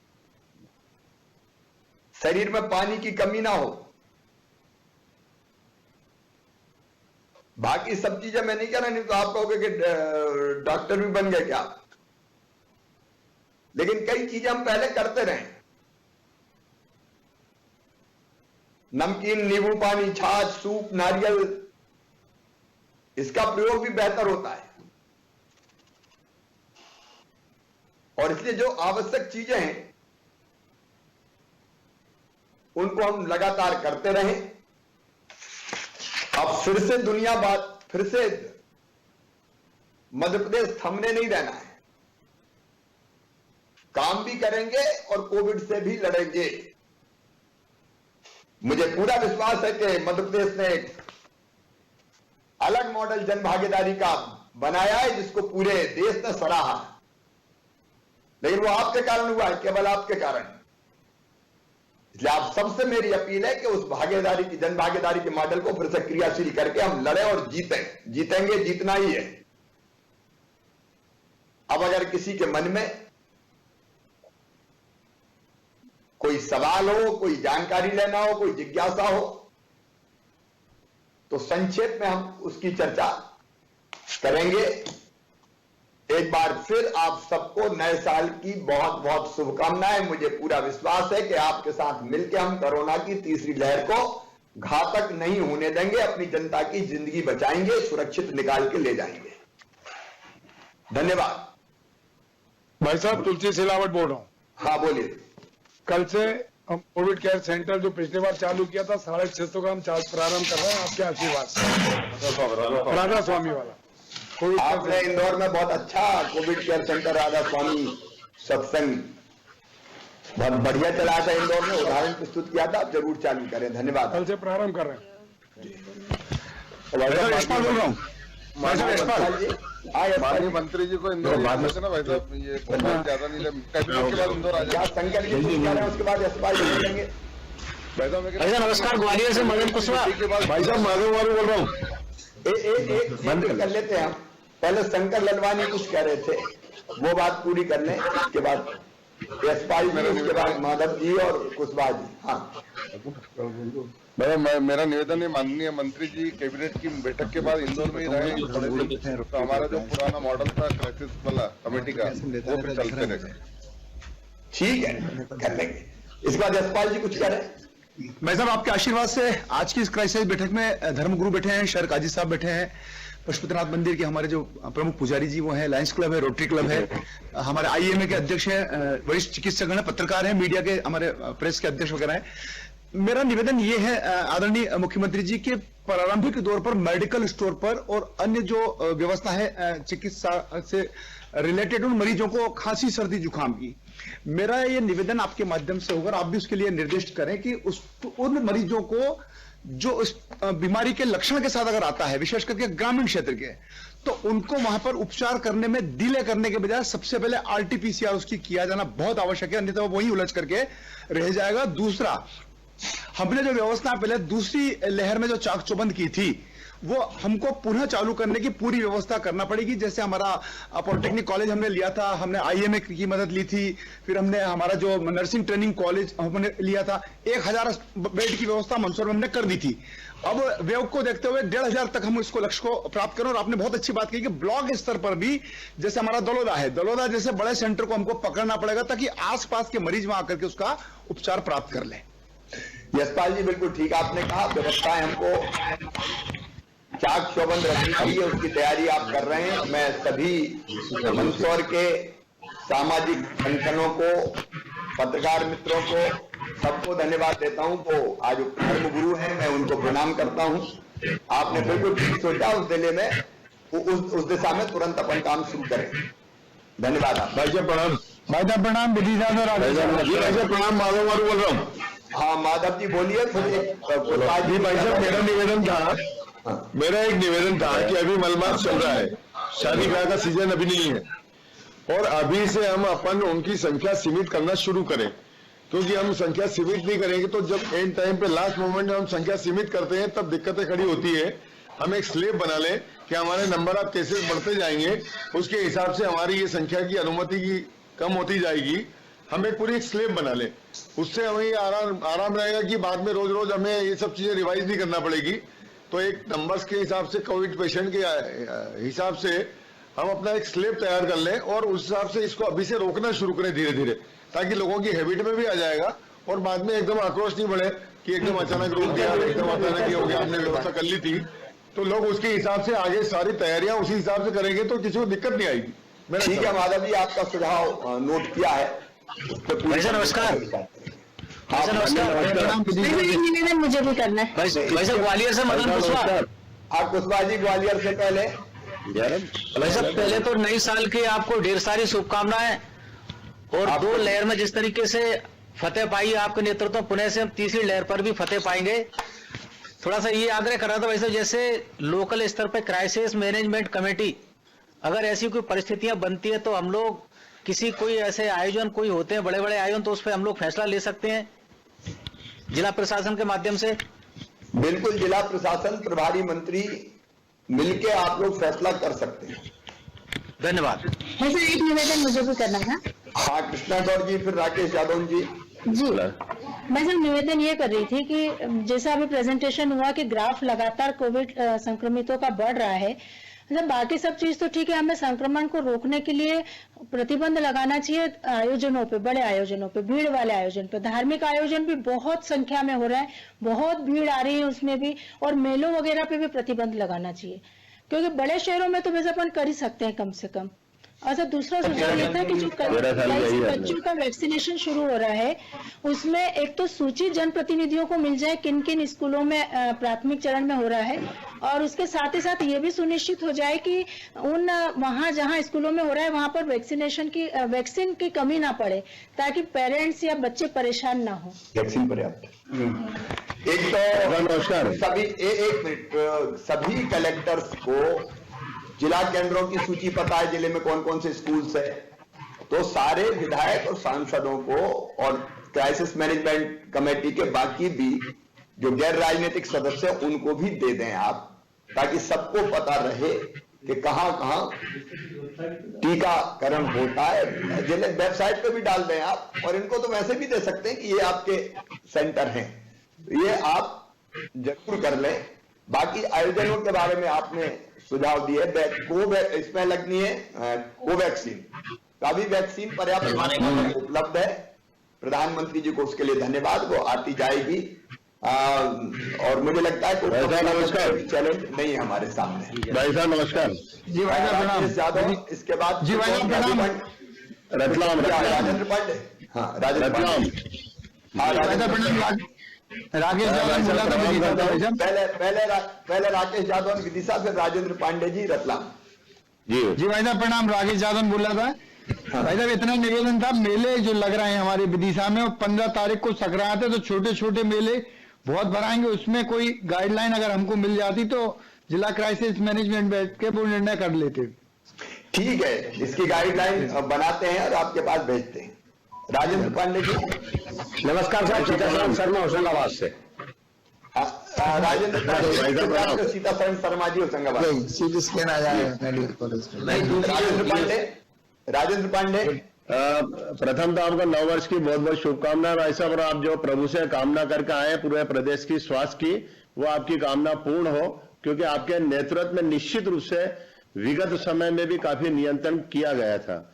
शरीर में पानी की कमी ना हो। बाकी सब चीजें मैं नहीं कह रहा, नहीं तो आप कहोगे कि डॉक्टर भी बन गए क्या, लेकिन कई चीजें हम पहले करते रहे। नमकीन, नींबू पानी, छाछ, सूप, नारियल, इसका प्रयोग भी बेहतर होता है। और इसलिए जो आवश्यक चीजें हैं उनको हम लगातार करते रहें। अब फिर से फिर से मध्य प्रदेश थमने नहीं रहना है, काम भी करेंगे और कोविड से भी लड़ेंगे। मुझे पूरा विश्वास है कि मध्य प्रदेश ने एक अलग मॉडल जन भागीदारी का बनाया है जिसको पूरे देश ने सराहा, लेकिन वो आपके कारण हुआ है, केवल आपके कारण। इसलिए आप सबसे मेरी अपील है कि उस भागीदारी की, जन भागीदारी के मॉडल को फिर से क्रियाशील करके हम लड़े और जीतेंगे, जीतना ही है। अब अगर किसी के मन में कोई सवाल हो, कोई जानकारी लेना हो, कोई जिज्ञासा हो, तो संक्षेप में हम उसकी चर्चा करेंगे। एक बार फिर आप सबको नए साल की बहुत बहुत शुभकामनाएं। मुझे पूरा विश्वास है कि आपके साथ मिलकर हम कोरोना की तीसरी लहर को घातक नहीं होने देंगे, अपनी जनता की जिंदगी बचाएंगे, सुरक्षित निकाल के ले जाएंगे। धन्यवाद। भाई साहब, तुलसी सिलावट बोल रहा हूँ। हाँ बोलिए। कल से हम कोविड केयर सेंटर जो पिछली बार चालू किया था 650 का हम प्रारंभ कर रहे हैं, आपके आशीर्वाद से। राधा स्वामी वाला कोविड आपने इंदौर में बहुत अच्छा कोविड केयर सेंटर राधा स्वामी सत्संग बहुत बढ़िया चला था, इंदौर में उदाहरण प्रस्तुत किया था। आप जरूर चालू करें। धन्यवाद। कल से प्रारंभ कर रहे हैं। यशपाल बोल रहा हूँ। माननीय मंत्री जी को इंदौर में से ना भाई साहब, ये ज्यादा नहीं कैबिनेट के बाद इंदौर आ जाए। संकल्प जी कुछ कह रहे हैं, उसके बाद यशपाल जी बोलेंगे। भाई साहब नमस्कार, ग्वालियर से मदन कुशवाहा। भाई साहब माधव वारू बोल रहा हूँ। एक कर लेते हैं हम। पहले शंकर ललवानी कुछ कह रहे थे, वो बात पूरी कर लें, उसके बाद यशपाल जी, उसके बाद माधव जी और कुशवाहा जी। हाँ मेरा निवेदन है, माननीय मंत्री जी कैबिनेट की बैठक के बाद इंदौर में ही रहे, तो हमारा जो पुराना मॉडल था क्राइसिस वाला कमेटी का, वो फिर चलते रहे। ठीक है, कर लेंगे। इसके बाद यशपाल जी कुछ कह रहे हैं। भाई साहब, आपके आशीर्वाद से आज की इस क्राइसिस बैठक में धर्मगुरु बैठे हैं, शहर काजी साहब बैठे हैं, पशुपतिनाथ मंदिर के हमारे जो प्रमुख पुजारी जी वो हैं, लायंस क्लब है, रोटरी क्लब है, हमारे IMA के अध्यक्ष हैं, वरिष्ठ चिकित्सक हैं, पत्रकार हैं, मीडिया के हमारे प्रेस के अध्यक्ष वगैरह हैं। मेरा निवेदन ये है आदरणीय मुख्यमंत्री जी के प्रारंभिक दौर पर मेडिकल स्टोर पर और अन्य जो व्यवस्था है चिकित्सा से रिलेटेड उन मरीजों को खांसी सर्दी जुकाम की, मेरा ये निवेदन आपके माध्यम से होगा, आप भी उसके लिए निर्दिष्ट करें कि उन मरीजों को जो इस बीमारी के लक्षण के साथ अगर आता है, विशेष करके ग्रामीण क्षेत्र के, तो उनको वहां पर उपचार करने में डिले करने के बजाय सबसे पहले RT-PCR उसकी किया जाना बहुत आवश्यक है, अन्यथा वो वही उलझ करके रह जाएगा। दूसरा, हमने जो व्यवस्था पहले दूसरी लहर में जो चाक चौबंद की थी, वो हमको पुनः चालू करने की पूरी व्यवस्था करना पड़ेगी। जैसे हमारा पॉलिटेक्निक कॉलेज हमने लिया था, हमने IMA की मदद ली थी, फिर हमने हमारा जो नर्सिंग ट्रेनिंग कॉलेज हमने लिया था, 1000 बेड की व्यवस्था मंदसौर में हमने कर दी थी। अब वेव को देखते हुए 1500 तक हम इसको लक्ष्य को प्राप्त करें। और आपने बहुत अच्छी बात की कि ब्लॉक स्तर पर भी, जैसे हमारा दलोदा है, दलोदा जैसे बड़े सेंटर को हमको पकड़ना पड़ेगा ताकि आसपास के मरीज वहां आकर के उसका उपचार प्राप्त कर लें। यशपाल जी बिल्कुल ठीक आपने कहा, व्यवस्थाएं हमको चाक चौबंद रखनी चाहिए, उसकी तैयारी आप कर रहे हैं। मैं सभी मंदसौर के सामाजिक संगठनों को, पत्रकार मित्रों को, सबको धन्यवाद देता हूं। वो आज धर्म गुरु हैं, मैं उनको प्रणाम करता हूं। आपने बिल्कुल ठीक सोचा, उस दिले में उस दिशा में तुरंत अपन काम शुरू करें। धन्यवाद। आप भाई साहब प्रणाम। भाई साहब प्रणाम। विधि साहब प्रणाम, माधव वारू बोल रहा हूँ। हाँ माधव जी बोलिए। फिर भाई साहब मेरा एक निवेदन था कि अभी मलमास चल रहा है, शादी ब्याह का सीजन अभी नहीं है, और अभी से हम अपन उनकी संख्या सीमित करना शुरू करें, क्योंकि हम संख्या सीमित नहीं करेंगे तो जब एंड टाइम पे लास्ट मोमेंट में हम संख्या सीमित करते हैं तब दिक्कतें खड़ी होती है। हम एक स्लेब बना लें कि हमारे नंबर ऑफ केसेस बढ़ते जाएंगे, उसके हिसाब से हमारी ये संख्या की अनुमति की कम होती जाएगी। हम एक पूरी स्लेब बना लें, उससे हमें आराम रहेगा कि बाद में रोज रोज हमें ये सब चीजें रिवाइज नहीं करना पड़ेगी। तो एक नंबर्स के हिसाब से, कोविड पेशेंट के हिसाब से हम अपना एक स्लेब तैयार कर लें और उस हिसाब से इसको अभी से रोकना शुरू करें धीरे धीरे, ताकि लोगों की हैबिट में भी आ जाएगा और बाद में एकदम आक्रोश नहीं बढ़े कि एकदम अचानक रोक दिया, एकदम अचानक ये हो गया, हमने व्यवस्था कर ली थी। तो लोग उसके हिसाब से आगे सारी तैयारियां उसी हिसाब से करेंगे तो किसी को दिक्कत नहीं आएगी। ठीक है माधव जी, आपका सुझाव नोट किया है। नमस्कार। निवेदन मुझे भी करना है। भाई साहब ग्वालियर से मदन कुशवाहा। आप कुशवाहा जी ग्वालियर से पहले। भाई साहब पहले तो नई साल की आपको ढेर सारी शुभकामनाएं, और दो लहर में जिस तरीके से फतेह पाई आपके नेतृत्व में, पुणे से हम तीसरी लहर पर भी फतेह पाएंगे। थोड़ा सा ये आग्रह कर रहा था वैसे, जैसे लोकल स्तर पर क्राइसिस मैनेजमेंट कमेटी, अगर ऐसी कोई परिस्थितियां बनती है तो हम लोग किसी कोई ऐसे आयोजन कोई होते हैं बड़े बड़े आयोजन, तो उस पर हम लोग फैसला ले सकते हैं जिला प्रशासन के माध्यम से। बिल्कुल, जिला प्रशासन प्रभारी मंत्री मिलके आप लोग फैसला कर सकते हैं। धन्यवाद। है सर, एक निवेदन मुझे भी करना था। हाँ, कृष्णा गौर जी, फिर राकेश यादव जी। जी, मैं सर निवेदन ये कर रही थी कि जैसा अभी प्रेजेंटेशन हुआ कि ग्राफ लगातार कोविड संक्रमितों का बढ़ रहा है, मतलब बाकी सब चीज तो ठीक है, हमें संक्रमण को रोकने के लिए प्रतिबंध लगाना चाहिए आयोजनों पे, बड़े आयोजनों पे, भीड़ वाले आयोजन पे। धार्मिक आयोजन भी बहुत संख्या में हो रहा है, बहुत भीड़ आ रही है उसमें भी, और मेलों वगैरह पे भी प्रतिबंध लगाना चाहिए, क्योंकि बड़े शहरों में तो वैसे अपन कर ही सकते हैं कम से कम। अच्छा, दूसरा सुझाव ये था कि जो बच्चों का वैक्सीनेशन शुरू हो रहा है, उसमें एक तो सूची जनप्रतिनिधियों को मिल जाए किन किन स्कूलों में प्राथमिक चरण में हो रहा है, और उसके साथ ही साथ ये भी सुनिश्चित हो जाए कि उन वहां जहां स्कूलों में हो रहा है वहां पर वैक्सीन की कमी ना पड़े, ताकि पेरेंट्स या बच्चे परेशान ना हो। वैक्सीन पर्याप्त। एक तो नमस्कार सभी, एक मिनट, सभी कलेक्टर्स को जिला केंद्रों की सूची पता है, जिले में कौन कौन से स्कूल्स है, तो सारे विधायक और सांसदों को और क्राइसिस मैनेजमेंट कमेटी के बाकी भी जो गैर राजनीतिक सदस्य हैं उनको भी दे दें आप, ताकि सबको पता रहे कि कहां कहां टीकाकरण होता है। जिले वेबसाइट पे भी डाल दें आप, और इनको तो वैसे भी दे सकते हैं कि ये आपके सेंटर हैं, ये आप जरूर कर लें। बाकी आयोजनों के बारे में आपने सुझाव दिए, इसमें लगनी है कोवैक्सीन, अभी वैक्सीन पर्याप्त मात्रा में उपलब्ध है, प्रधानमंत्री जी को उसके लिए धन्यवाद, वो आती जाएगी। और मुझे लगता है कि चैलेंज नहीं है हमारे सामने। भाई साहब नमस्कार। जी भाई साहब प्रणाम। यादव, इसके बाद जी भाई साहब प्रणाम। रतलाम राजेंद्र पांडे। हाँ, राजेंद्र पांडे। हाँ, राजेंद्र प्रणाम। राकेश यादव बोला था विदिशा था। पहले राकेश यादव विदिशा, फिर राजेंद्र पांडे जी रतलाम। जी भाई साहब प्रणाम। राकेश यादव बोला था। भाई साहब इतना निवेदन था, मेले जो लग रहे हैं हमारे विदिशा में, 15 तारीख को संक्रांत है, तो छोटे छोटे मेले बहुत भराएंगे, उसमें कोई गाइडलाइन अगर हमको मिल जाती तो जिला क्राइसिस मैनेजमेंट बैठ के वो निर्णय कर लेते। ठीक है, इसकी गाइडलाइन बनाते हैं और आपके पास भेजते हैं। राजेंद्र पांडे जी। नमस्कार साहब, सीतासरण शर्मा होशंगाबाद से। राजेंद्र पांडे, सीतासरण शर्मा जी होशंगाबाद। सीटी स्कैन आ जाए मेडिकल कॉलेज। राजेंद्र पांडे। प्रथम तो आपको नव वर्ष की बहुत बहुत शुभकामनाएं भाई साहब, और आप जो प्रभु से कामना करके आए पूरे प्रदेश की स्वास्थ्य की, वो आपकी कामना पूर्ण हो, क्योंकि आपके नेतृत्व में निश्चित रूप से विगत समय में भी काफी नियंत्रण किया गया था।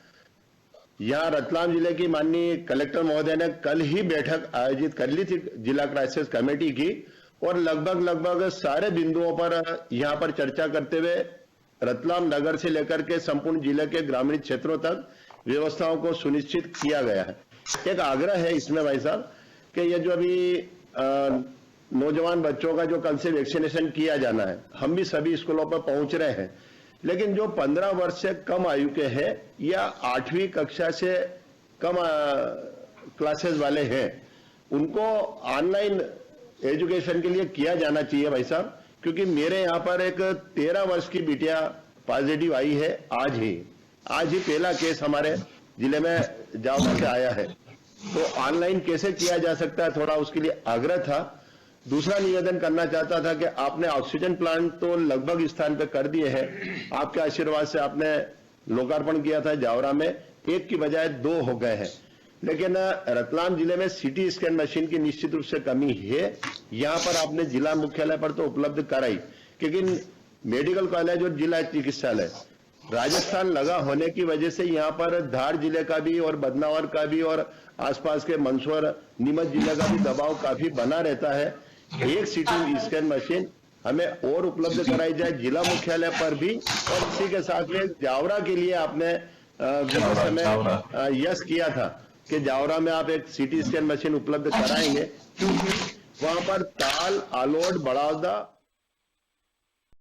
यहाँ रतलाम जिले की माननीय कलेक्टर महोदय ने कल ही बैठक आयोजित कर ली थी जिला क्राइसिस कमेटी की, और लगभग सारे बिंदुओं पर यहाँ पर चर्चा करते हुए रतलाम नगर से लेकर के संपूर्ण जिले के ग्रामीण क्षेत्रों तक व्यवस्थाओं को सुनिश्चित किया गया है। एक आग्रह है इसमें भाई साहब कि ये जो अभी नौजवान बच्चों का जो कल से वैक्सीनेशन किया जाना है, हम भी सभी स्कूलों पर पहुंच रहे हैं, लेकिन जो 15 वर्ष से कम आयु के हैं या 8वीं कक्षा से कम क्लासेस वाले हैं, उनको ऑनलाइन एजुकेशन के लिए किया जाना चाहिए भाई साहब, क्योंकि मेरे यहाँ पर एक 13 वर्ष की बिटिया पॉजिटिव आई है आज ही पहला केस हमारे जिले में जावरा से आया है। तो ऑनलाइन कैसे किया जा सकता है, थोड़ा उसके लिए आग्रह था। दूसरा निवेदन करना चाहता था कि आपने ऑक्सीजन प्लांट तो लगभग स्थान पे कर दिए हैं, आपके आशीर्वाद से आपने लोकार्पण किया था जावरा में, एक की बजाय 2 हो गए हैं, लेकिन रतलाम जिले में सीटी स्कैन मशीन की निश्चित रूप से कमी है। यहाँ पर आपने जिला मुख्यालय पर तो उपलब्ध कराई, क्योंकि मेडिकल कॉलेज और जिला चिकित्सालय राजस्थान लगा होने की वजह से यहाँ पर धार जिले का भी और बदनावर का भी और आसपास के मंदसौर नीमच जिले का भी दबाव काफी बना रहता है। एक सीटी स्कैन मशीन हमें और उपलब्ध कराई जाए जिला मुख्यालय पर भी, और इसी के साथ में जावरा के लिए आपने समय यस किया था कि जावरा में आप एक सीटी स्कैन मशीन उपलब्ध कराएंगे, क्योंकि वहां पर ताल, आलोट, बड़ौदा